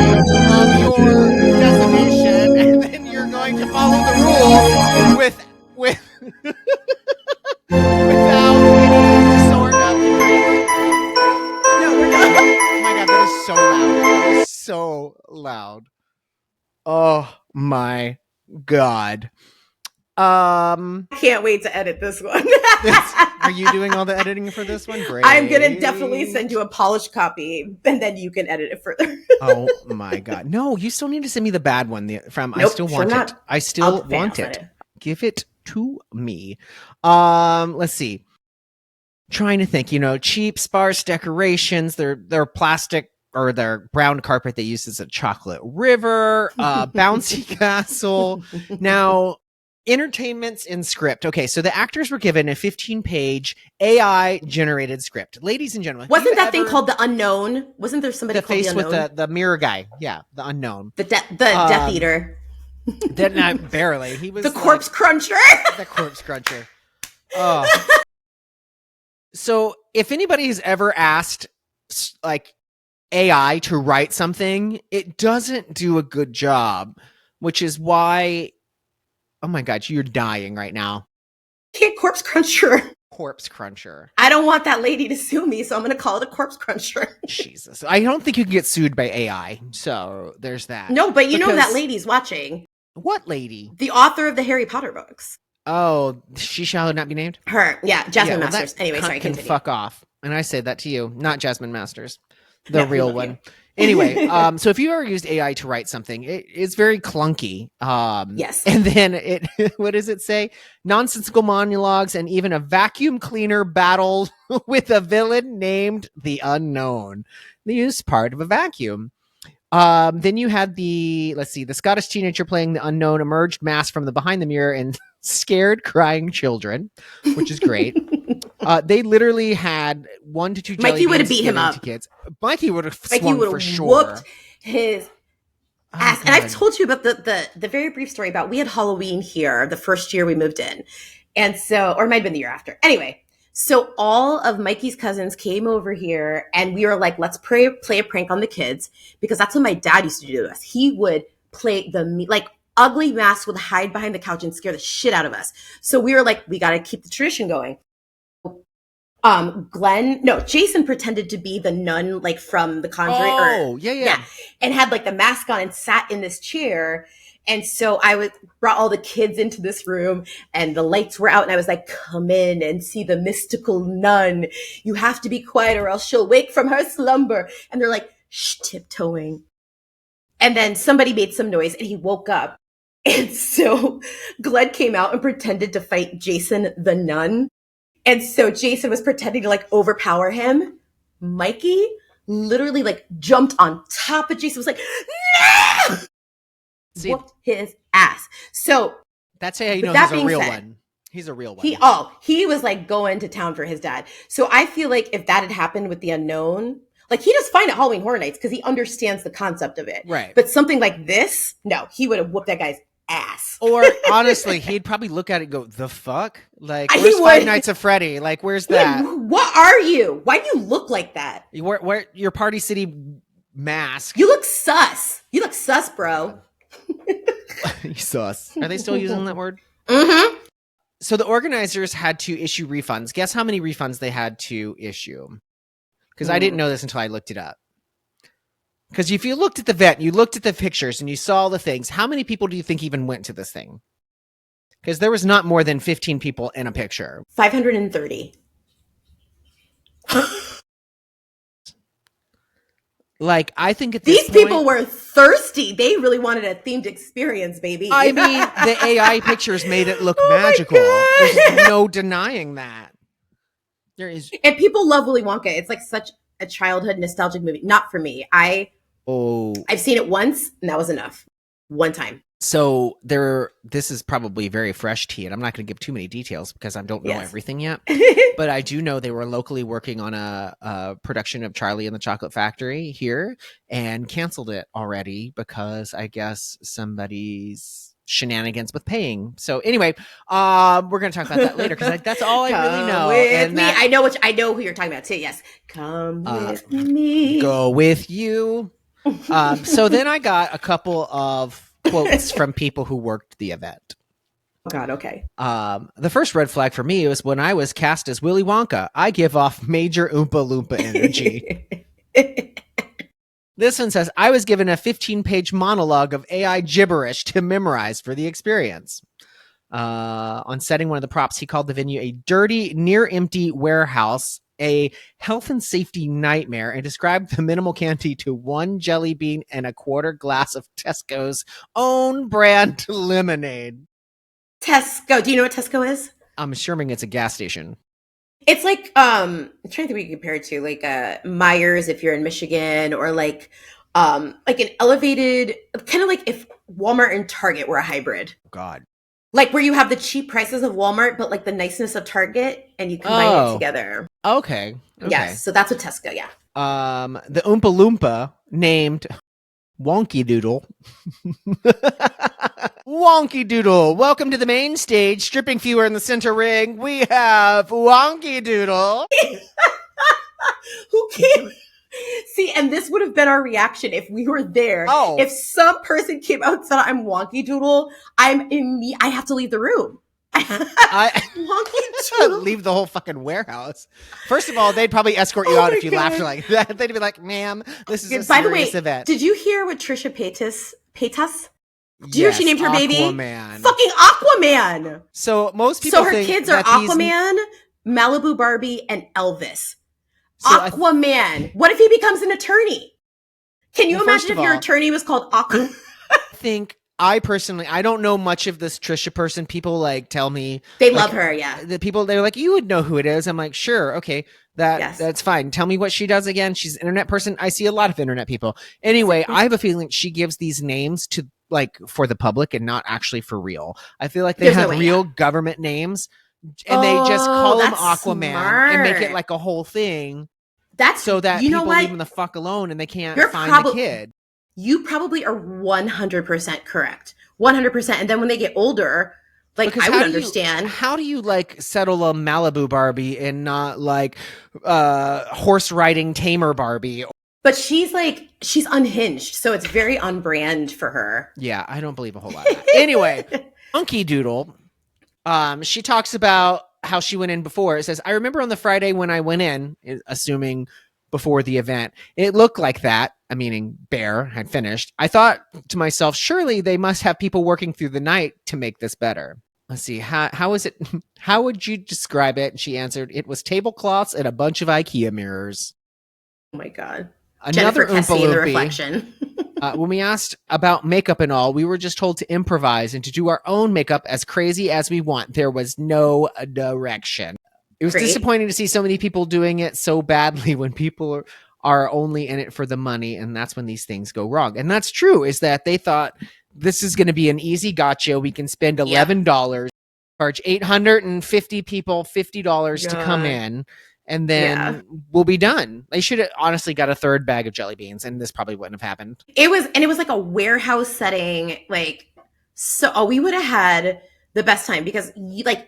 of your destination, and then you're going to follow the rules with without any sort of drink. No, we're not. Oh my god, that is so loud. That is so loud. Oh my god. Can't wait to edit this one. Are you doing all the editing for this one? Great. I'm gonna definitely send you a polished copy, and then you can edit it further. Oh my god! No, you still need to send me the bad one. Nope, I still want it. I still want it. Give it to me. Let's see. Trying to think. Cheap, sparse decorations. They're plastic or their brown carpet they use as a chocolate river. Bouncy castle. Now. Entertainments in script. Okay, so the actors were given a 15-page AI-generated script. Ladies and gentlemen. Wasn't that thing called The Unknown? Wasn't there somebody called The Unknown? The face with the mirror guy. Yeah, The Unknown. The Death Eater. Barely. He was the Corpse Cruncher. The Corpse Cruncher. Oh. So if anybody's ever asked like AI to write something, it doesn't do a good job, which is why... Oh my god, you're dying right now. Can't Corpse Cruncher. Corpse Cruncher. I don't want that lady to sue me, so I'm going to call it a Corpse Cruncher. Jesus. I don't think you can get sued by AI, so there's that. No, but you know that lady's watching. What lady? The author of the Harry Potter books. Oh, she shall not be named? Her, yeah, Jasmine Masters. Anyway, sorry, can continue. Fuck off. And I say that to you, not Jasmine Masters. The real one. Anyway, so if you ever used AI to write something, it's very clunky. Yes. And then what does it say? Nonsensical monologues and even a vacuum cleaner battle with a villain named the Unknown. They used part of a vacuum. Then you had the Scottish teenager playing the Unknown emerged masked from behind the mirror and scared crying children, which is great. They literally had 1 to 2 jelly Mikey would have beans beat him up. to kids. Mikey would have swung for sure. Whooped his ass. And I've told you about the very brief story about we had Halloween here the first year we moved in. And so, or it might have been the year after. Anyway, so all of Mikey's cousins came over here and we were like, let's play a prank on the kids, because that's what my dad used to do to us. He would play ugly masks, would hide behind the couch and scare the shit out of us. So we were like, we got to keep the tradition going. Jason pretended to be the nun, like from The Conjuring. Oh, yeah. And had like the mask on and sat in this chair. And so I brought all the kids into this room and the lights were out and I was like, come in and see the mystical nun. You have to be quiet or else she'll wake from her slumber. And they're like, shh, tiptoeing. And then somebody made some noise and he woke up. And so Glenn came out and pretended to fight Jason the nun. And so Jason was pretending to like overpower him. Mikey literally like jumped on top of Jason, was like, no! Whooped his ass. So that's how you know he's a real one. He's a real one. He was like going to town for his dad. So I feel like if that had happened with the Unknown, like he does fine at Halloween Horror Nights because he understands the concept of it. Right. But something like this, no, he would have whooped that guy's ass. Or honestly, he'd probably look at it and go, the fuck? Like, where's Five Nights at Freddy? Like, where's that? What are you? Why do you look like that? Where your Party City mask? You look sus. You look sus, bro. You sus. Are they still using that word? Mm-hmm. So the organizers had to issue refunds. Guess how many refunds they had to issue? Because I didn't know this until I looked it up. Because if you looked at the event, you looked at the pictures, and you saw the things, how many people do you think even went to this thing? Because there was not more than 15 people in a picture. 530. Like, I think at this These people were thirsty. They really wanted a themed experience, baby. I mean, the AI pictures made it look magical. There's no denying that. There is. And people love Willy Wonka. It's like such a childhood nostalgic movie. Not for me. I've seen it once, and that was enough. One time. So this is probably very fresh tea, and I'm not going to give too many details because I don't know everything yet. But I do know they were locally working on a production of Charlie and the Chocolate Factory here and canceled it already because I guess somebody's shenanigans with paying. So anyway, we're going to talk about that later because that's all I really know. With me. I know who you're talking about too. Yes, come with me. Go with you. So then I got a couple of quotes from people who worked the event. Oh God, okay. The first red flag for me was when I was cast as Willy Wonka. I give off major Oompa Loompa energy. This one says, I was given a 15-page monologue of AI gibberish to memorize for the experience. On setting one of the props, he called the venue a dirty, near-empty warehouse, a health and safety nightmare, and described the minimal candy to 1 jelly bean and a quarter glass of Tesco's own brand lemonade. Tesco. Do you know what Tesco is? I'm assuming it's a gas station. It's like I'm trying to think what you compare it to, like Myers if you're in Michigan, or like an elevated, kind of like if Walmart and Target were a hybrid. Oh, God. Like where you have the cheap prices of Walmart, but like the niceness of Target, and you combine it together. Okay. Yes, so that's what Tesco, yeah. The Oompa Loompa named Wonky Doodle. Wonky Doodle, welcome to the main stage. Stripping fewer in the center ring. We have Wonky Doodle. Who came? See, and this would have been our reaction if we were there. Oh. If some person came out and said, I'm Wonky Doodle, I have to leave the room. Wonky Doodle. Leave the whole fucking warehouse. First of all, they'd probably escort you out if you laughed like that. They'd be like, ma'am, this is a serious event. Did you hear what Trisha Paytas? Do you hear she named her baby? Aquaman. Fucking Aquaman. So most people her kids are Aquaman, Malibu Barbie, and Elvis. So Aquaman. What if he becomes an attorney? Can you imagine if your attorney was called Aquaman? I personally, I don't know much of this Trisha person. People like tell me they love her. Yeah, they're like, you would know who it is. I'm like, sure, okay, that's fine. Tell me what she does again. She's an internet person. I see a lot of internet people. Anyway, I have a feeling she gives these names to like for the public and not actually for real. I feel like they have real government names. And they just call him Aquaman and make it like a whole thing. That's so that people leave him the fuck alone and they can't find the kid. You probably are 100% correct. 100%. And then when they get older, like I would understand. How do you like settle a Malibu Barbie and not like horse riding tamer Barbie? But she's unhinged. So it's very on brand for her. Yeah, I don't believe a whole lot of that. Anyway, Wonky Doodle. She talks about how she went in before. It says, I remember on the Friday when I went in, assuming before the event, it looked like that. Meaning Bear had finished. I thought to myself, surely they must have people working through the night to make this better. Let's see. How is it? How would you describe it? And she answered, it was tablecloths and a bunch of IKEA mirrors. Oh my God. Another Jennifer Kessie in the reflection. When we asked about makeup and all, we were just told to improvise and to do our own makeup as crazy as we want. There was no direction. It was disappointing to see so many people doing it so badly when people are only in it for the money. And that's when these things go wrong. And that's true, is that they thought this is going to be an easy gotcha. We can spend $11, charge 850 people $50 to come in. And then we'll be done. They should have honestly got a third bag of jelly beans, and this probably wouldn't have happened. It was like a warehouse setting. We would have had the best time because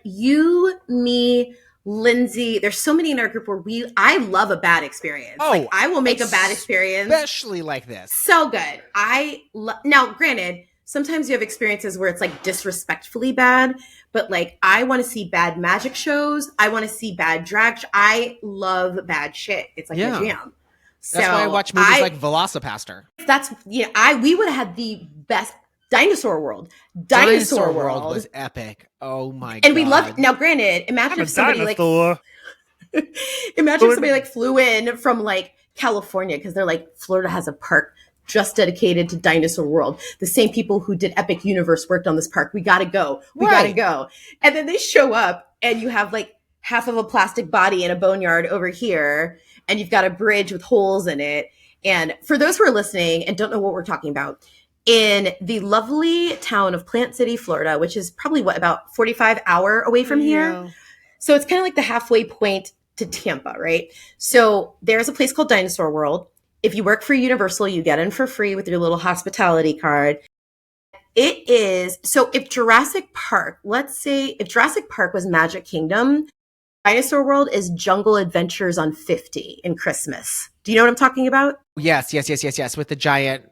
you, me, Lindsay, there's so many in our group where I love a bad experience. Oh, I will make a bad experience. Especially like this. So good. Now, granted, sometimes you have experiences where it's like disrespectfully bad, but like I want to see bad magic shows. I want to see bad drag. I love bad shit. It's like my jam. That's why I watch movies like Velocipaster. We would have had the best Dinosaur World. Dinosaur World was epic. Oh my God. And we loved. Now, granted, imagine if somebody flew in from like California because they're like Florida has a park just dedicated to Dinosaur World. The same people who did Epic Universe worked on this park. We got to go. We got to go. And then they show up and you have like half of a plastic body in a boneyard over here. And you've got a bridge with holes in it. And for those who are listening and don't know what we're talking about, in the lovely town of Plant City, Florida, which is probably about 45-hour away from here. So it's kind of like the halfway point to Tampa, right? So there's a place called Dinosaur World. If you work for Universal, you get in for free with your little hospitality card. It is, so if Jurassic Park, let's say if Jurassic Park was Magic Kingdom, Dinosaur World is Jungle Adventures on 50 in Christmas. Do you know what I'm talking about? Yes. With the giant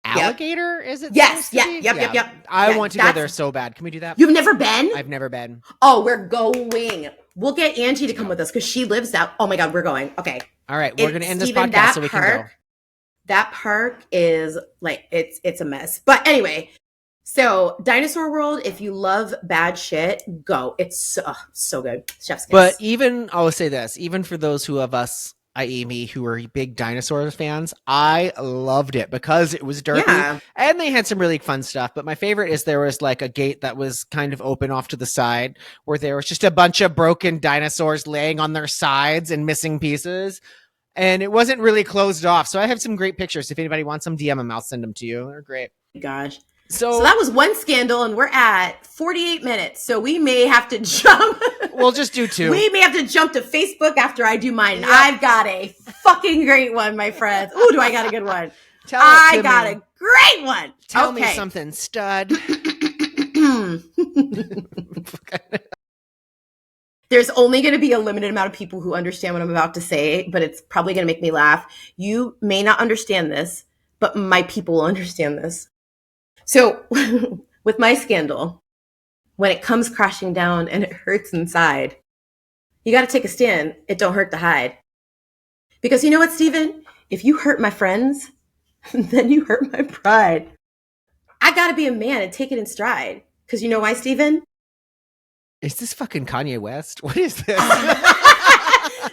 alligator, is it? Yes. Yep. I want to go there so bad. Can we do that? You've never been? I've never been. Oh, we're going. We'll get Angie to come with us because she lives out. Oh my God, we're going. Okay. All right. We're going to end this podcast so we can go. That park is like, it's a mess. But anyway, so Dinosaur World, if you love bad shit, go. It's so good. Chef's kiss. But even, I will say this, even for those who of us, i.e. me, who are big dinosaur fans, I loved it because it was dirty and they had some really fun stuff. But my favorite is there was like a gate that was kind of open off to the side where there was just a bunch of broken dinosaurs laying on their sides and missing pieces. And it wasn't really closed off. So I have some great pictures. If anybody wants them, DM them. I'll send them to you. They're great. Gosh. So that was one scandal, and we're at 48 minutes. So we may have to jump. We'll just do 2. We may have to jump to Facebook after I do mine. Yep. I've got a fucking great one, my friends. Ooh, do I got a good one? I got a great one. Tell me something, stud. There's only going to be a limited amount of people who understand what I'm about to say, but it's probably going to make me laugh. You may not understand this, but my people will understand this. So with my scandal, when it comes crashing down and it hurts inside, you got to take a stand. It don't hurt to hide. Because you know what, Steven? If you hurt my friends, then you hurt my pride. I got to be a man and take it in stride. Because you know why, Steven? Is this fucking Kanye West? What is this?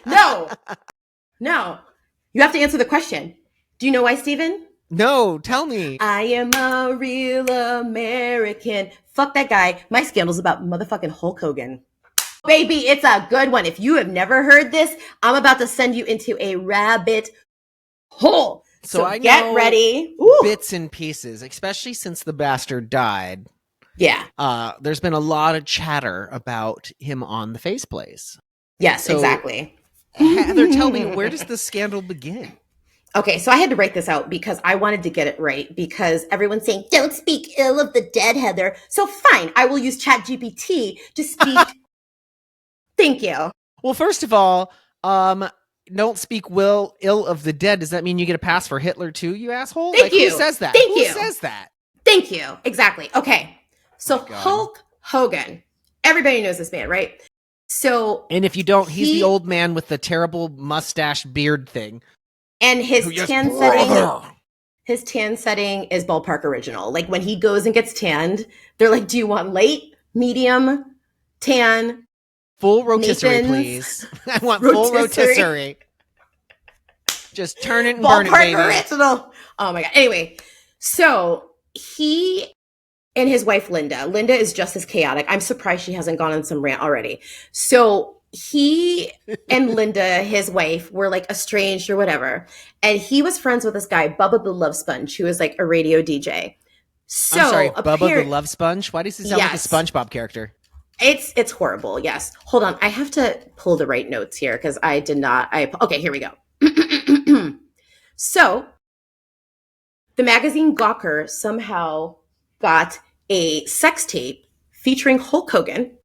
No. You have to answer the question. Do you know why, Steven? No, tell me. I am a real American. Fuck that guy. My scandal's about motherfucking Hulk Hogan. Baby, it's a good one. If you have never heard this, I'm about to send you into a rabbit hole. So I get ready. Ooh. Bits and pieces, especially since the bastard died. Yeah. There's been a lot of chatter about him on the Face Plays. Yes, so, exactly. Heather, tell me, where does the scandal begin? Okay, so I had to write this out because I wanted to get it right because everyone's saying, don't speak ill of the dead, Heather. So fine, I will use ChatGPT to speak. Thank you. Well, first of all, don't speak ill of the dead. Does that mean you get a pass for Hitler too, you asshole? Thank you. Who says that? Who says that? Thank you. Exactly. Okay. So Hulk Hogan. Everybody knows this man, right? So, and if you don't, he's the old man with the terrible mustache beard thing. And his tan setting is ballpark original. Like when he goes and gets tanned, they're like, do you want light, medium, tan? Full rotisserie, please. I want full rotisserie. Just turn it and burn it, baby. Ballpark original. Oh my God. Anyway, so he and his wife, Linda is just as chaotic. I'm surprised she hasn't gone on some rant already. So he and Linda, his wife, were like estranged or whatever. And he was friends with this guy, Bubba the Love Sponge, who was like a radio DJ. So I'm sorry, Bubba the Love Sponge? Why does he sound like a SpongeBob character? It's horrible, yes. Hold on, I have to pull the right notes here because I did not. Okay, here we go. So, the magazine Gawker somehow got a sex tape featuring Hulk Hogan.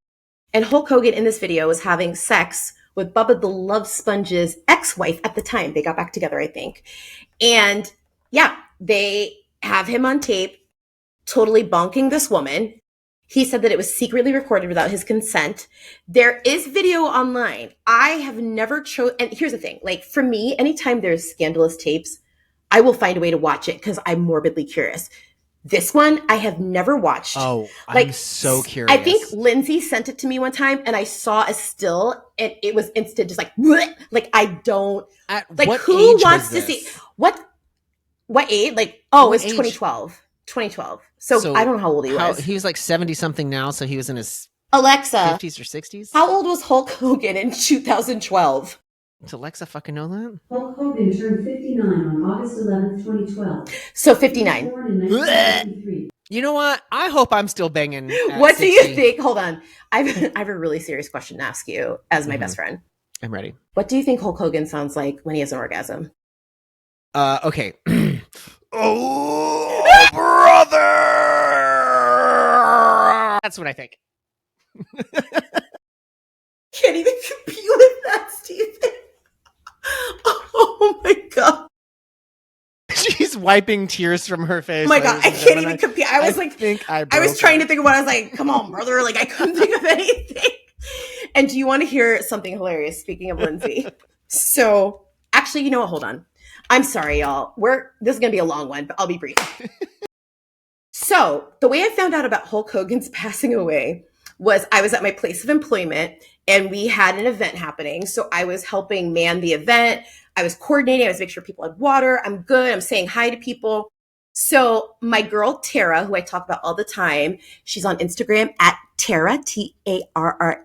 And Hulk Hogan in this video was having sex with Bubba the Love Sponge's ex-wife at the time. They got back together, I think. And yeah, they have him on tape totally bonking this woman. He said that it was secretly recorded without his consent. There is video online. I have never and here's the thing, like for me, anytime there's scandalous tapes, I will find a way to watch it because I'm morbidly curious. This one, I have never watched. Oh, I'm so curious. I think Lindsay sent it to me one time and I saw a still and it was instant, just like, bleh! Like I don't, at like what who age wants was to this? see, what age? Like, oh, What it's age? 2012. 2012. So I don't know how old he was. He was like 70 something now, so he was in his Alexa, 50s or 60s. how old was Hulk Hogan in 2012? Does Alexa fucking know that? Hulk Hogan turned 59 on August 11th, 2012. So He 59. was born in 1953. You know what? I hope I'm still banging at What 60. do you think? Hold on. I have a really serious question to ask you as my best friend. I'm ready. What do you think Hulk Hogan sounds like when he has an orgasm? Okay. Oh, brother! That's what I think. Can't even compete with that, Stephen. Oh my god. She's wiping tears from her face. Oh my god, I can't even compete. I was trying to think of what I was like, come on, brother. Like, I couldn't think of anything. And do you want to hear something hilarious? Speaking of Lindsay. So, actually, you know what? Hold on. I'm sorry, y'all. This is going to be a long one, but I'll be brief. So, the way I found out about Hulk Hogan's passing away was I was at my place of employment and we had an event happening. So, I was helping man the event. I was coordinating. I was making sure people had water. I'm good. I'm saying hi to people. So my girl, Tara, who I talk about all the time, she's on Instagram at Tara, Tarra,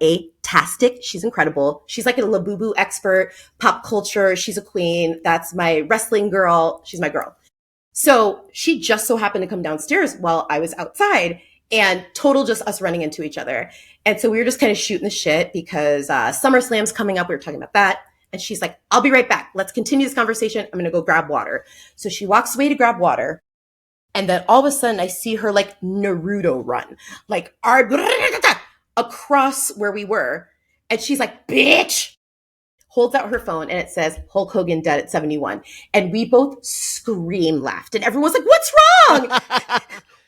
tastic. She's incredible. She's like a Labubu expert, pop culture. She's a queen. That's my wrestling girl. She's my girl. So she just so happened to come downstairs while I was outside, and total just us running into each other. And so we were just kind of shooting the shit because SummerSlam's coming up. We were talking about that. And she's like, I'll be right back. Let's continue this conversation. I'm going to go grab water. So she walks away to grab water. And then all of a sudden I see her like Naruto run, like across where we were. And she's like, bitch, holds out her phone and it says Hulk Hogan dead at 71. And we both scream laughed. And everyone's like, what's wrong?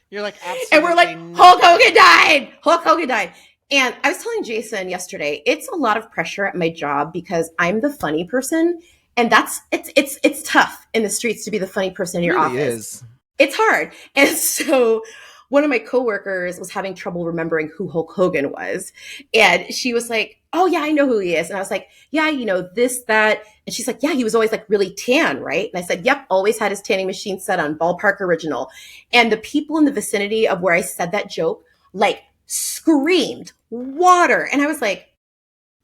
You're like, absolutely. And we're like, Hulk Hogan died. Hulk Hogan died. And I was telling Jason yesterday, it's a lot of pressure at my job because I'm the funny person. And it's tough in the streets to be the funny person in your office. Is. It's hard. And so one of my coworkers was having trouble remembering who Hulk Hogan was. And she was like, oh yeah, I know who he is. And I was like, yeah, you know, this, that. And she's like, yeah, he was always like really tan, right? And I said, yep, always had his tanning machine set on Ballpark Original. And the people in the vicinity of where I said that joke, like, screamed water. And I was like,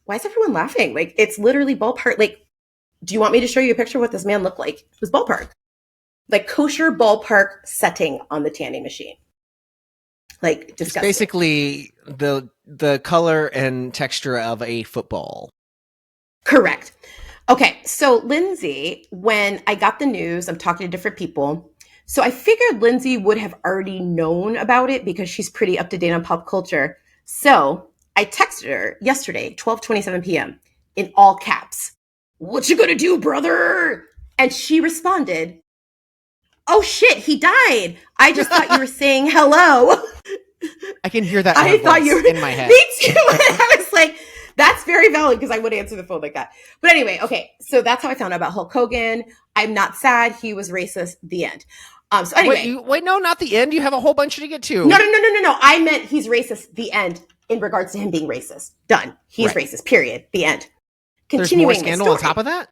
why is everyone laughing? Like, it's literally Ballpark. Like, do you want me to show you a picture of what this man looked like? It was Ballpark. Like kosher Ballpark setting on the tanning machine. Like, disgusting. It's basically the color and texture of a football. Correct. Okay, so Lindsay, when I got the news, I'm talking to different people. So I figured Lindsay would have already known about it because she's pretty up to date on pop culture. So I texted her yesterday, 12:27 p.m. in all caps. What you gonna do, brother? And she responded, oh shit, he died. I just thought you were saying hello. I can hear that I thought you were in my head. Me too. I was like, that's very valid because I would answer the phone like that. But anyway, okay. So that's how I found out about Hulk Hogan. I'm not sad. He was racist. The end. So anyway. Wait, no, not the end. You have a whole bunch to get to. No. I meant he's racist. The end. In regards to him being racist. Done. He's racist. Period. The end. Continuing. There's more scandal on top of that?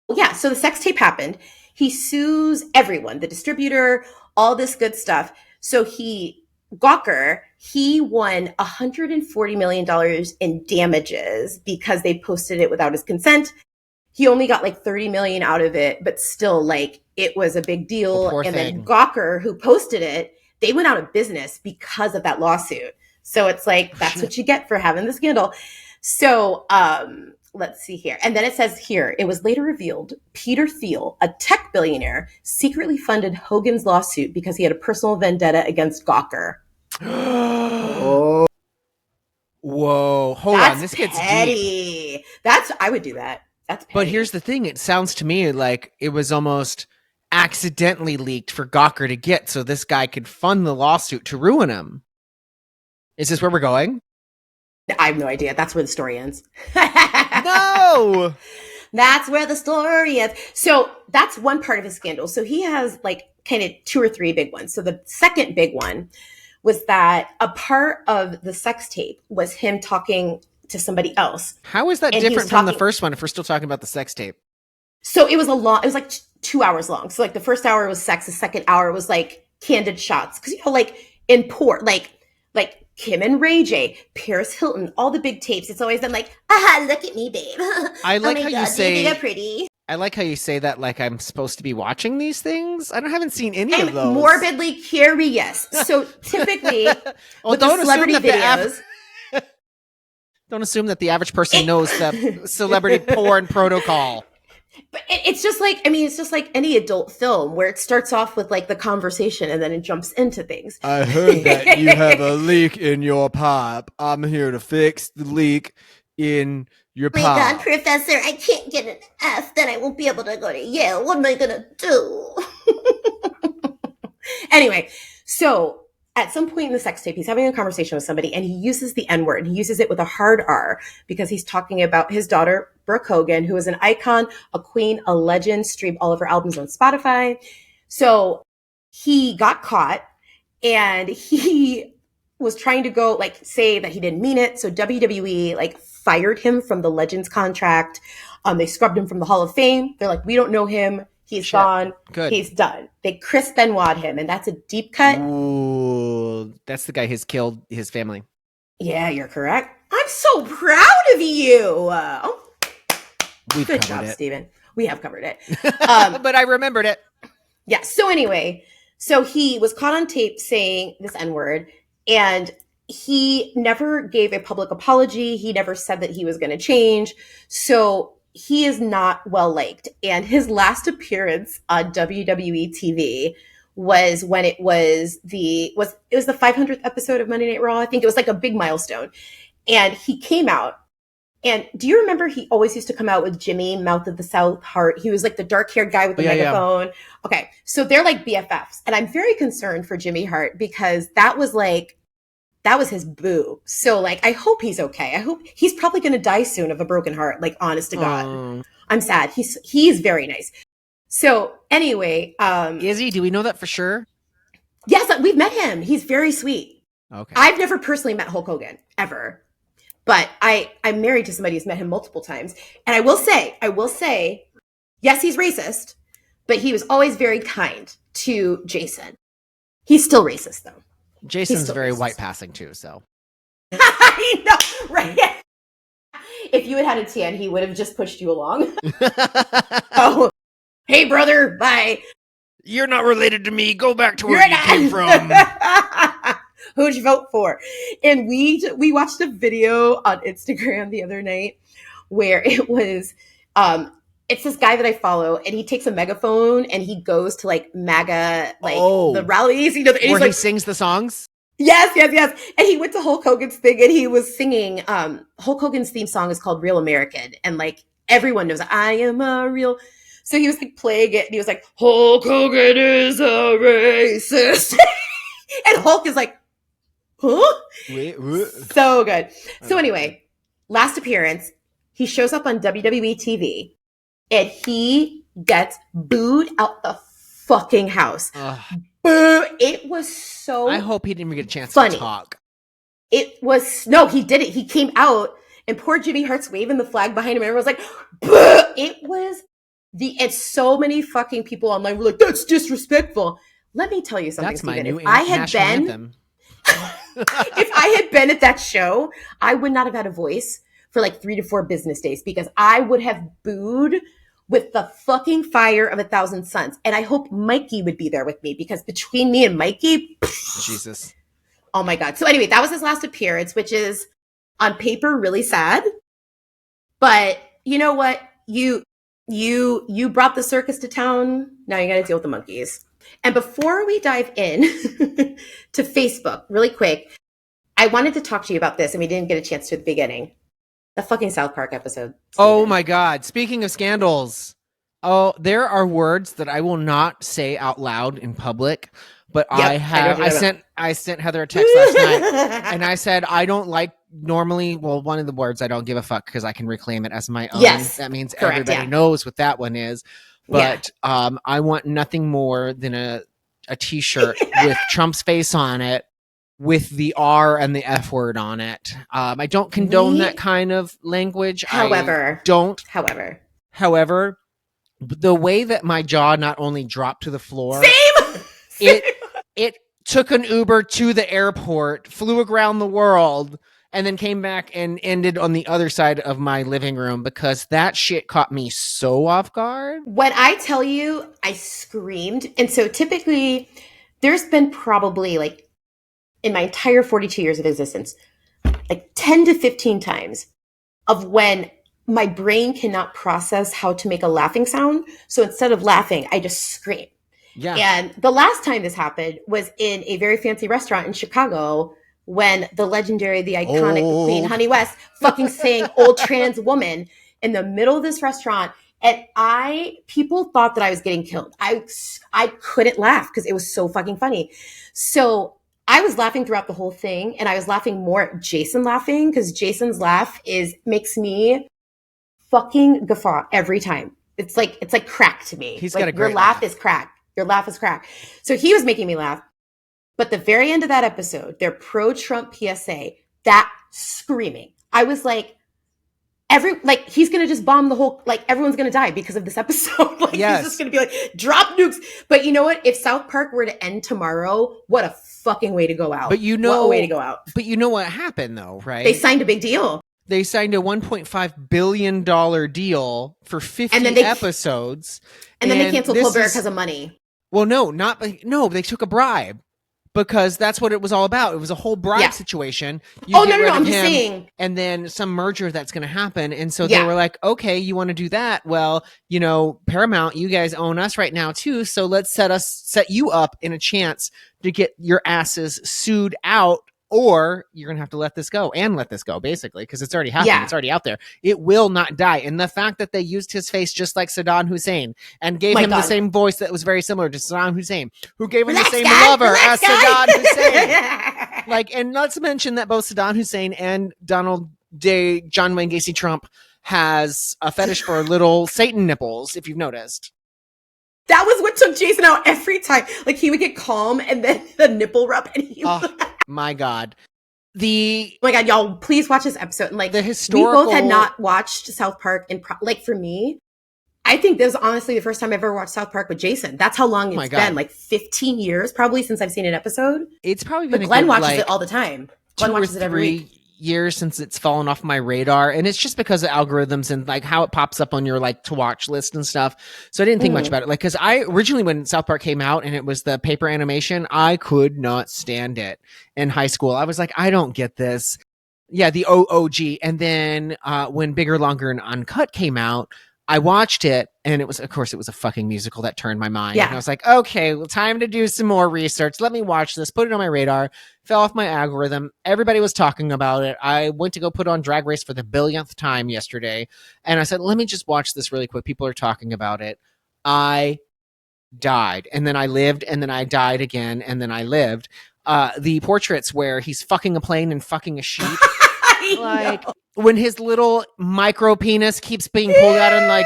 Yeah. So the sex tape happened. He sues everyone, the distributor, all this good stuff. So Gawker, he won $140 million in damages because they posted it without his consent. He only got like 30 million out of it, but still like it was a big deal. And then Gawker, who posted it, they went out of business because of that lawsuit. So it's like, that's what you get for having the scandal. So, let's see here. And then it says here, it was later revealed Peter Thiel, a tech billionaire, secretly funded Hogan's lawsuit because he had a personal vendetta against Gawker. Oh. Whoa. Hold on. This gets petty. Deep. I would do that. That's petty. But here's the thing. It sounds to me like it was almost accidentally leaked for Gawker to get so this guy could fund the lawsuit to ruin him. Is this where we're going? I have no idea. That's where the story ends. No! That's where the story ends. So that's one part of his scandal. So he has like kind of 2 or 3 big ones. So the second big one was that a part of the sex tape was him talking to somebody else. How is that different from the first one if we're still talking about the sex tape? So it was like 2 hours long. So like the first hour was sex. The second hour was like candid shots. Cause you know, like in porn, like Kim and Ray J, Paris Hilton, all the big tapes. It's always been like, look at me, babe. I like how you say you're pretty. I like how you say that like I'm supposed to be watching these things. I haven't seen any of those. Morbidly curious. So typically, with the celebrity videos. Don't assume that the average person knows the celebrity porn protocol. But it's just like, it's just like any adult film where it starts off with like the conversation and then it jumps into things. I heard that you have a leak in your pipe. I'm here to fix the leak in your pipe. My God, Professor, I can't get an F, then I won't be able to go to Yale. What am I going to do? Anyway, so at some point in the sex tape, he's having a conversation with somebody and he uses the N-word. He uses it with a hard R because he's talking about his daughter, Brooke Hogan, who is an icon, a queen, a legend, streamed all of her albums on Spotify. So he got caught and he was trying to go like say that he didn't mean it. So WWE like fired him from the Legends contract. They scrubbed him from the Hall of Fame. They're like, we don't know him. He's gone. Good. He's done. They Chris Benoit him, and that's a deep cut. Ooh, that's the guy who's killed his family. Yeah, you're correct. I'm so proud of you. Good job, Steven. We have covered it. But I remembered it. Yeah. So anyway, so he was caught on tape saying this N-word, and he never gave a public apology. He never said that he was going to change. So he is not well liked. And his last appearance on WWE TV was when it was the 500th episode of Monday Night Raw. I think it was like a big milestone. And he came out. And do you remember he always used to come out with Jimmy, Mouth of the South Heart? He was like the dark-haired guy with the megaphone. Yeah. Okay, so they're like BFFs. And I'm very concerned for Jimmy Hart because that was his boo. So like, I hope he's okay. I hope he's probably going to die soon of a broken heart. Like, honest to God, I'm sad. He's very nice. So anyway, is he? Do we know that for sure? Yes, we've met him. He's very sweet. Okay. I've never personally met Hulk Hogan ever, but I'm married to somebody who's met him multiple times. And I will say, yes, he's racist, but he was always very kind to Jason. He's still racist though. Jason's very white passing too, so. I know, right? If you had a tan, he would have just pushed you along. Oh, hey brother, bye. You're not related to me. Go back to where you came from. Who'd you vote for? And we watched a video on Instagram the other night where it was it's this guy that I follow, and he takes a megaphone and he goes to like MAGA, like the rallies, you know, and where he sings the songs. Yes. And he went to Hulk Hogan's thing and he was singing, Hulk Hogan's theme song is called Real American. And like everyone knows, I am a real. So he was like playing it and he was like, Hulk Hogan is a racist. And Hulk is like, huh? Wait, what? So good. So anyway, last appearance, he shows up on WWE TV. And he gets booed out the fucking house. Boo! It was so I hope he didn't even get a chance funny. To talk. No, he did it. He came out and poor Jimmy Hart's waving the flag behind him and everyone's like, boo! It was and so many fucking people online were like, that's disrespectful. Let me tell you something, That's my Steven. new national anthem. If I had been at that show, I would not have had a voice for like 3 to 4 business days because I would have booed with the fucking fire of 1,000 suns. And I hope Mikey would be there with me because between me and Mikey, Jesus. Oh my God. So anyway, that was his last appearance, which is on paper really sad. But you know what? You brought the circus to town. Now you got to deal with the monkeys. And before we dive in to Facebook really quick, I wanted to talk to you about this and we didn't get a chance to at the beginning. The fucking South Park episode. Oh my God. Speaking of scandals. Oh, there are words that I will not say out loud in public, but yep, I sent Heather a text last night and I said, I don't like normally, well, one of the words I don't give a fuck because I can reclaim it as my own. Yes. That means correct, everybody knows what that one is. But I want nothing more than a t-shirt with Trump's face on it, with the R and the F word on it. I don't condone that kind of language. However, the way that my jaw not only dropped to the floor, Same. it took an Uber to the airport, flew around the world, and then came back and ended on the other side of my living room because that shit caught me so off guard. When I tell you, I screamed. And so typically, there's been probably like in my entire 42 years of existence, like 10 to 15 times of when my brain cannot process how to make a laughing sound. So instead of laughing, I just scream. Yeah. And the last time this happened was in a very fancy restaurant in Chicago when the legendary, the iconic Queen Honey West fucking sang Old Trans Woman in the middle of this restaurant. And people thought that I was getting killed. I couldn't laugh because it was so fucking funny. So I was laughing throughout the whole thing, and I was laughing more at Jason laughing because Jason's laugh makes me fucking guffaw every time. It's like crack to me. He's like, got a great your laugh is crack. Your laugh is crack. So he was making me laugh. But the very end of that episode, their pro-Trump PSA, that screaming, I was like, he's gonna just bomb the whole, like everyone's gonna die because of this episode. Like He's just gonna be like, drop nukes. But you know what? If South Park were to end tomorrow, what a fucking way to go out. But what a way to go out. But you know what happened though, right? They signed a big deal. They signed a $1.5 billion deal for 50 episodes. And then they canceled Colbert because of money. Well, no, they took a bribe. Because that's what it was all about. It was a whole bribe situation. No, I'm just saying. And then some merger that's going to happen. And so they were like, okay, you want to do that? Well, Paramount, you guys own us right now too. So let's set you up in a chance to get your asses sued out, or you're going to have to let this go, basically, because it's already happened. Yeah. It's already out there. It will not die. And the fact that they used his face just like Saddam Hussein and gave him the same voice that was very similar to Saddam Hussein, who gave him the same lover as Saddam Hussein. And let's mention that both Saddam Hussein and John Wayne Gacy Trump has a fetish for little Satan nipples, if you've noticed. That was what took Jason out every time. Like, he would get calm and then the nipple rub and he my God. Oh my God, y'all, please watch this episode. And like, the historical... we both had not watched South Park for me, I think this is honestly the first time I ever watched South Park with Jason. That's how long it's been. Like 15 years probably since I've seen an episode. It's probably been Glenn watches it all the time. Glenn watches it every week. Years since it's fallen off my radar, and it's just because of algorithms and like how it pops up on your like to watch list and stuff. So I didn't think much about it. Like, because I originally, when South Park came out and it was the paper animation, I could not stand it in high school. I was like, I don't get this. Yeah, the OOG. And then when Bigger, Longer, and Uncut came out, I watched it, and it was a fucking musical that turned my mind. Yeah. And I was like, okay, well, time to do some more research. Let me watch this, put it on my radar, fell off my algorithm. Everybody was talking about it. I went to go put on Drag Race for the billionth time yesterday. And I said, let me just watch this really quick. People are talking about it. I died. And then I lived, and then I died again, and then I lived. The portraits where he's fucking a plane and fucking a sheep. Like, when his little micro penis keeps being pulled out in like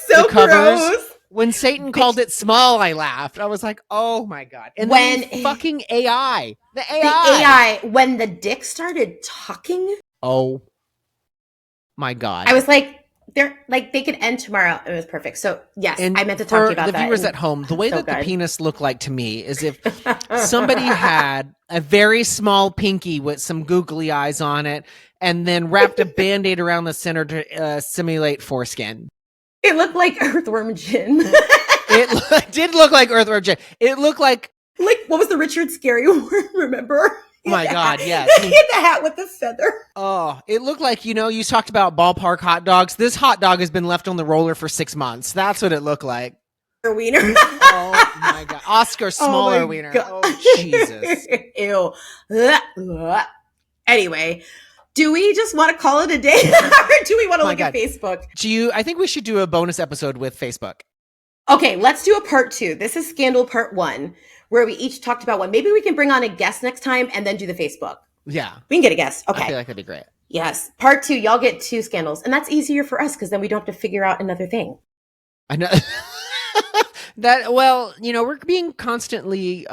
so the covers. Gross. When Satan called it small, I laughed. I was like, oh my God. And when then fucking AI. The AI. When the dick started talking. Oh my God. I was like, they could end tomorrow. It was perfect. So yes, and I meant to talk to you about that. The viewers at home, the way that the penis looked like to me is if somebody had a very small pinky with some googly eyes on it and then wrapped a Band-Aid around the center to simulate foreskin. It looked like Earthworm Jim. It did look like Earthworm Jim. It looked like what was the Richard Scary Worm, remember? Oh my God, yes. He had the hat with the feather. Oh, it looked like, you talked about ballpark hot dogs. This hot dog has been left on the roller for 6 months. That's what it looked like. Wiener. Oh my God. Oscar smaller wiener. God. Oh, Jesus. Ew. Anyway, do we just want to call it a day? Or do we want to look at Facebook? I think we should do a bonus episode with Facebook. Okay, let's do a part 2. This is Scandal part 1, where we each talked about one. Maybe we can bring on a guest next time and then do the Facebook. Yeah. We can get a guest. Okay. I feel like that'd be great. Yes. Part 2, y'all get 2 scandals. And that's easier for us because then we don't have to figure out another thing. I know. We're being constantly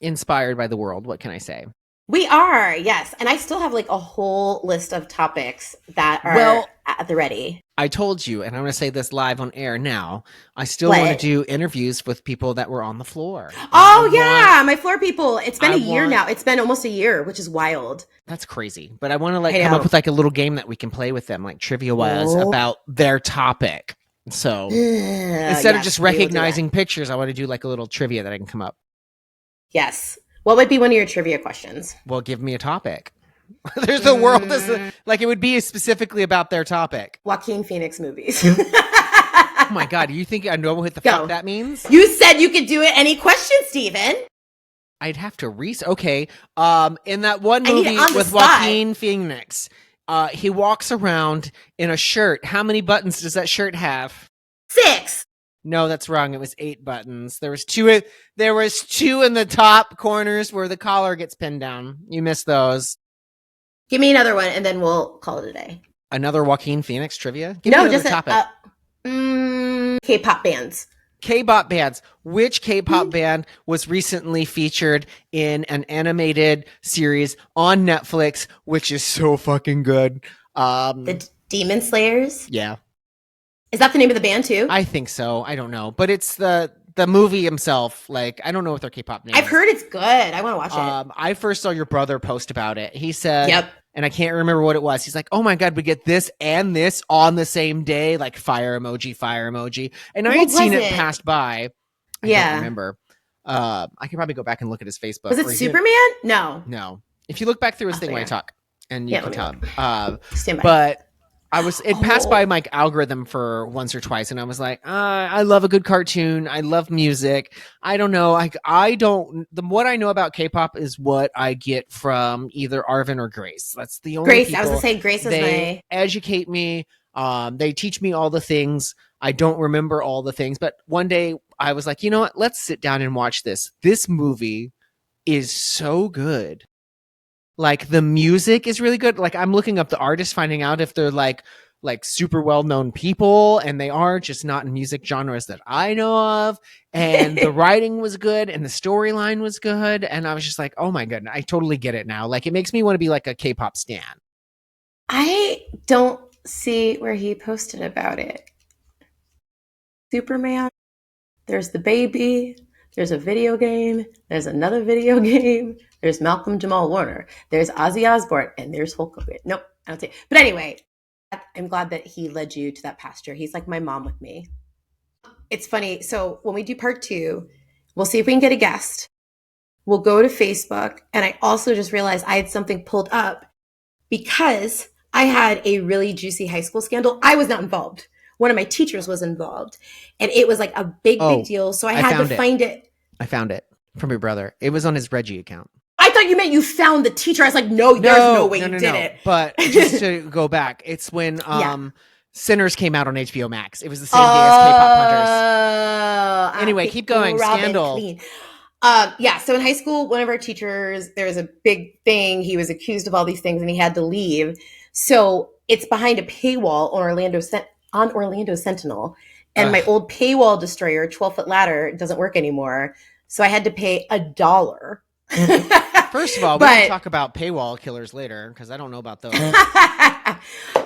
inspired by the world. What can I say? We are, yes. And I still have like a whole list of topics that are Well, at the ready. I told you, and I'm going to say this live on air now. I still want to What? do interviews with people that were on the floor. Oh, yeah. My floor people. It's been a year now. It's been almost a year, which is wild. That's crazy. But I want to like I come know. up with like a little game that we can play with them, like trivia wise, Oh. about their topic. So instead of just recognizing pictures, I want to do like a little trivia that I can come up. Yes. What would be one of your trivia questions? Well, give me a topic. There's the world is like it would be specifically about their topic. Joaquin Phoenix movies. Oh my God. You think I know what the fuck that means? You said you could do it. Any questions, Steven? I'd have to okay. In that one movie with Joaquin Phoenix, he walks around in a shirt. How many buttons does that shirt have? 6. No, that's wrong. It was 8 buttons. There was two in the top corners where the collar gets pinned down. You missed those. Give me another one, and then we'll call it a day. Another Joaquin Phoenix trivia? Give me another topic. K-pop bands. K-pop bands. Which K-pop band was recently featured in an animated series on Netflix, which is so fucking good? The Demon Slayers? Yeah. Is that the name of the band too? I think so. I don't know. But it's the movie himself. Like, I don't know what their K-pop name is. I've heard it's good. I want to watch it. I first saw your brother post about it. He said, yep. And I can't remember what it was. He's like, oh my God, we get this and this on the same day. Like fire emoji. And I had seen it passed by. I don't remember. I can probably go back and look at his Facebook. Was it Superman? No. If you look back through his thing when I talk, and you can tell. Stand by. But it passed by my algorithm for once or twice, and I was like, I love a good cartoon. I love music. I don't know. What I know about K-pop is what I get from either Arvin or Grace. That's the only Grace. I was gonna say Grace is they educate me. They teach me all the things. I don't remember all the things, but one day I was like, you know what? Let's sit down and watch this. This movie is so good. Like the music is really good. Like I'm looking up the artists, finding out if they're like super well-known people, and they are, just not in music genres that I know of. And the writing was good and the storyline was good. And I was just like, oh my goodness, I totally get it now. Like it makes me want to be like a K-pop stan. I don't see where he posted about it. Superman, there's the baby, there's a video game, there's another video game, there's Malcolm Jamal Warner, there's Ozzy Osbourne, and there's Hulk Hogan. Nope, I don't see it. But anyway, I'm glad that he led you to that pasture. He's like my mom with me. It's funny. So when we do part 2, we'll see if we can get a guest. We'll go to Facebook. And I also just realized I had something pulled up because I had a really juicy high school scandal. I was not involved. One of my teachers was involved. And it was like a big deal. So I had to find it. I found it from your brother. It was on his Reggie account. I thought you meant you found the teacher. I was like, no, there's no way you did it. But just to go back, it's when Sinners came out on HBO Max. It was the same day as K-pop Hunters. Anyway, keep going. Scandal. So in high school, one of our teachers, there was a big thing. He was accused of all these things and he had to leave. So it's behind a paywall on Orlando Sentinel. And my old paywall destroyer, 12-foot ladder, doesn't work anymore. So I had to pay $1. First of all, we can talk about paywall killers later because I don't know about those.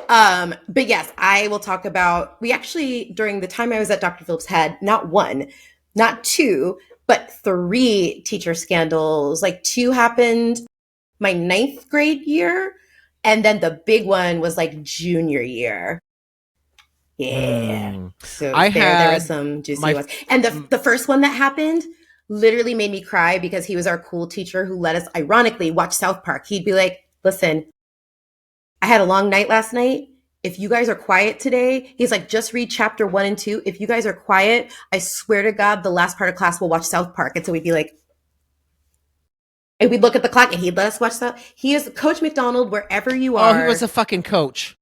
But yes, I will talk about, we actually, during the time I was at Dr. Phillips, had not 1, not 2, but 3 teacher scandals. Like 2 happened my 9th grade year. And then the big one was like junior year. Yeah. So there were some juicy ones. And the first one that happened literally made me cry because he was our cool teacher who let us, ironically, watch South Park. He'd be like, listen, I had a long night last night. If you guys are quiet today, he's like, just read chapter 1 and 2. If you guys are quiet, I swear to God, the last part of class will watch South Park. And so we'd be like, and we'd look at the clock and he'd let us watch that. He is Coach McDonald wherever you are. Oh, he was a fucking coach.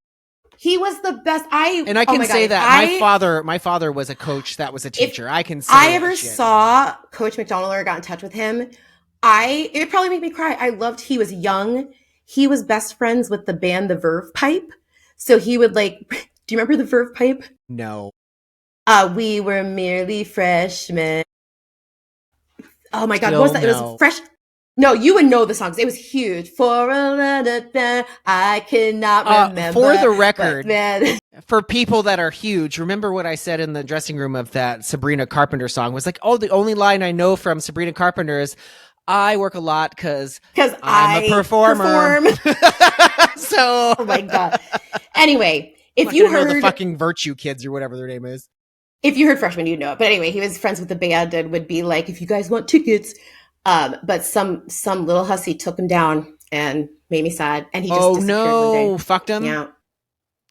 He was the best. I can say that my father was a coach that was a teacher. I can say I ever saw Coach McDonald or got in touch with him, it would probably make me cry. He was young. He was best friends with the band The Verve Pipe. So he would do you remember The Verve Pipe? No. We were merely freshmen. Oh my God, what was that? It was fresh. No, you would know the songs. It was huge. I cannot remember. For the record, for people that are huge, remember what I said in the dressing room of that Sabrina Carpenter song was like, oh, the only line I know from Sabrina Carpenter is, I work a lot because I'm a performer. So, oh my God. Anyway, if I'm you not gonna heard know the fucking Virtue Kids or whatever their name is. If you heard Freshman, you'd know it. But anyway, he was friends with the band and would be like, if you guys want tickets. But some little hussy took him down and made me sad. And he just disappeared one day. Fucked him? Yeah.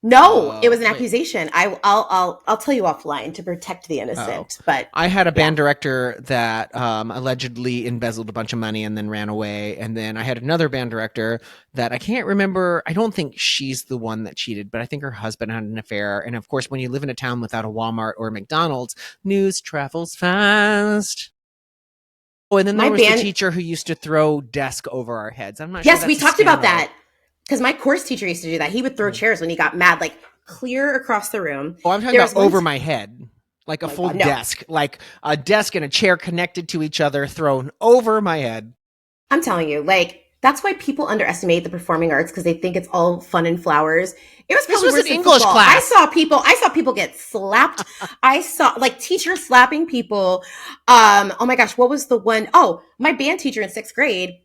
No, it was an accusation. I'll tell you offline to protect the innocent. But I had a band director that allegedly embezzled a bunch of money and then ran away. And then I had another band director that I can't remember. I don't think she's the one that cheated, but I think her husband had an affair. And of course, when you live in a town without a Walmart or a McDonald's, news travels fast. Oh, and then there was the teacher who used to throw desk over our heads. I'm not sure. Yes, we talked about that. Because my course teacher used to do that. He would throw chairs when he got mad, like clear across the room. Oh, I'm talking about over my head. Like a full desk. Like a desk and a chair connected to each other thrown over my head. I'm telling you, like, that's why people underestimate the performing arts because they think it's all fun and flowers. It was probably worse an English football. class. I saw people get slapped. I saw like teachers slapping people. Oh my gosh, what was the one? Oh, my band teacher in 6th grade.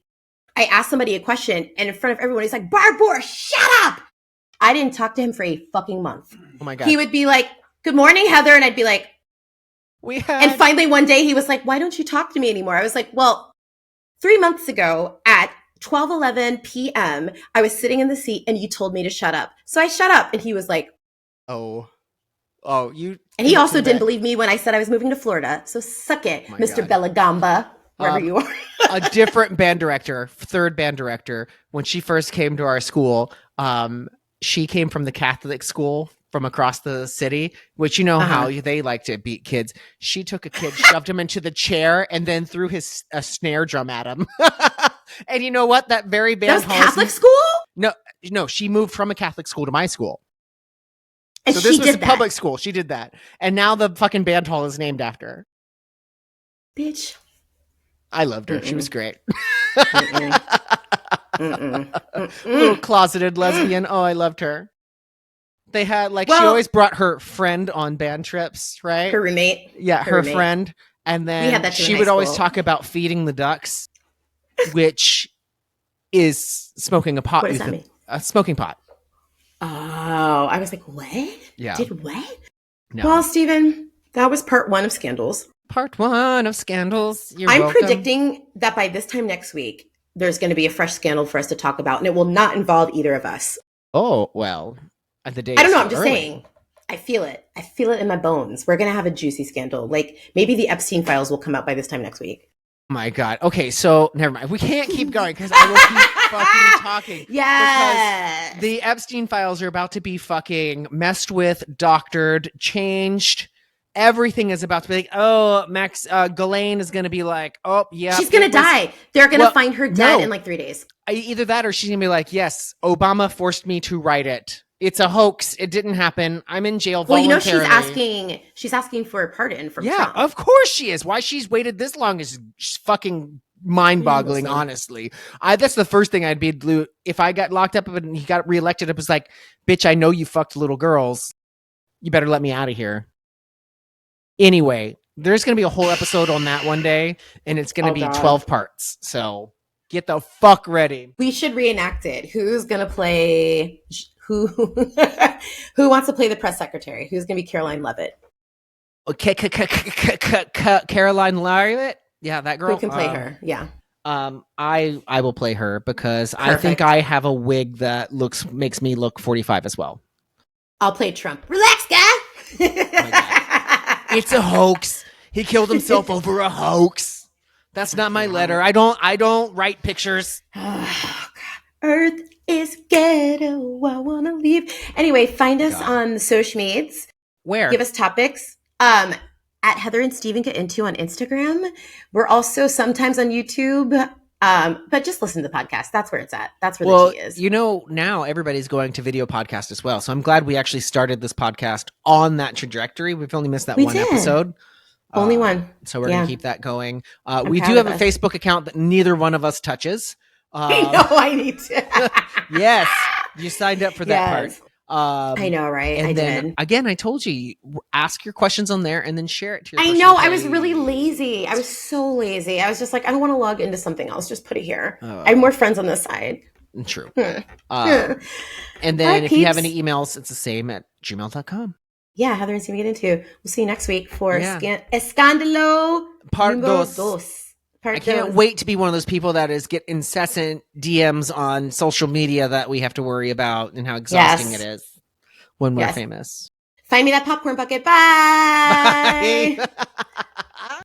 I asked somebody a question and in front of everyone, he's like, Barbour, shut up. I didn't talk to him for a fucking month. Oh my God. He would be like, good morning, Heather. And I'd be like, and finally one day he was like, why don't you talk to me anymore? I was like, well, 3 months ago at 12:11 p.m., I was sitting in the seat and you told me to shut up. So I shut up. And he was like, you. And he also didn't believe me when I said I was moving to Florida. So suck it, Mr. Bellagamba, wherever you are. A different band director, third band director, when she first came to our school, she came from the Catholic school from across the city, which you know how they like to beat kids. She took a kid, shoved him into the chair, and then threw a snare drum at him. And you know what? That very band that was Catholic school? No, she moved from a Catholic school to my school. And so this was a public school. She did that. And now the fucking band hall is named after her. Bitch. I loved her. She was great. Little closeted lesbian. Oh, I loved her. They had she always brought her friend on band trips, right? Her roommate. Yeah, her friend. And then she would always talk about feeding the ducks, which is smoking a pot. What does that mean? A smoking pot. Oh, I was like, what? Yeah. Did what? No. Well, Stephen, that was part 1 of Scandals. Part 1 of Scandals. I'm predicting that by this time next week, there's going to be a fresh scandal for us to talk about, and it will not involve either of us. Oh, well, the day. I don't know. I'm just saying. I feel it. I feel it in my bones. We're going to have a juicy scandal. Like maybe the Epstein files will come out by this time next week. My God. Okay, so never mind. We can't keep going because I will keep fucking talking. Yes. Because the Epstein files are about to be fucking messed with, doctored, changed. Everything is about to be like, oh, Ghislaine is going to be like, oh, yeah. She's going to die. They're going to find her dead in like 3 days. Either that or she's going to be like, yes, Obama forced me to write it. It's a hoax. It didn't happen. I'm in jail voluntarily. Well, she's asking for a pardon from Trump. Of course she is. Why she's waited this long is fucking mind-boggling, honestly. That's the first thing I'd be if I got locked up and he got reelected. It was like, bitch, I know you fucked little girls. You better let me out of here. Anyway, there's going to be a whole episode on that one day, and it's going to be 12 parts. So get the fuck ready. We should reenact it. Who's going to play... Who wants to play the press secretary? Who's going to be Caroline Leavitt? Okay, Caroline Leavitt? Yeah, that girl. Who can play her? Yeah. I will play her because I think I have a wig that makes me look 45 as well. I'll play Trump. Relax, guy. It's a hoax. He killed himself over a hoax. That's not my letter. I don't write pictures. Oh, God. Earth is ghetto. I want to leave. Anyway, find us on the social medias. Where? Give us topics. At Heather and Steven Get Into on Instagram. We're also sometimes on YouTube. But just listen to the podcast. That's where it's at. That's where the tea is. You know, now everybody's going to video podcast as well. So I'm glad we actually started this podcast on that trajectory. We've only missed that one episode. Only one. So we're going to keep that going. I'm We proud do have of a us. Facebook account that neither one of us touches. I know I need to. Yes, you signed up for that Yes. part. I know, right? And I then did. again, I told you, ask your questions on there and then share it to your I personal know. I was page. really lazy. I was so lazy. I was just like, I don't want to log into something else. Just put it here. Oh. I have more friends on this side. True. Hmm. And then All right, if you have peeps. any emails, it's the same at gmail.com. Yeah, Heather and Steve get into. We'll see you next week for Yeah. Escándalo Part número dos. dos. I can't wait to be one of those people that is get incessant DMs on social media that we have to worry about and how exhausting it is when we're famous. Find me that popcorn bucket. Bye. Bye.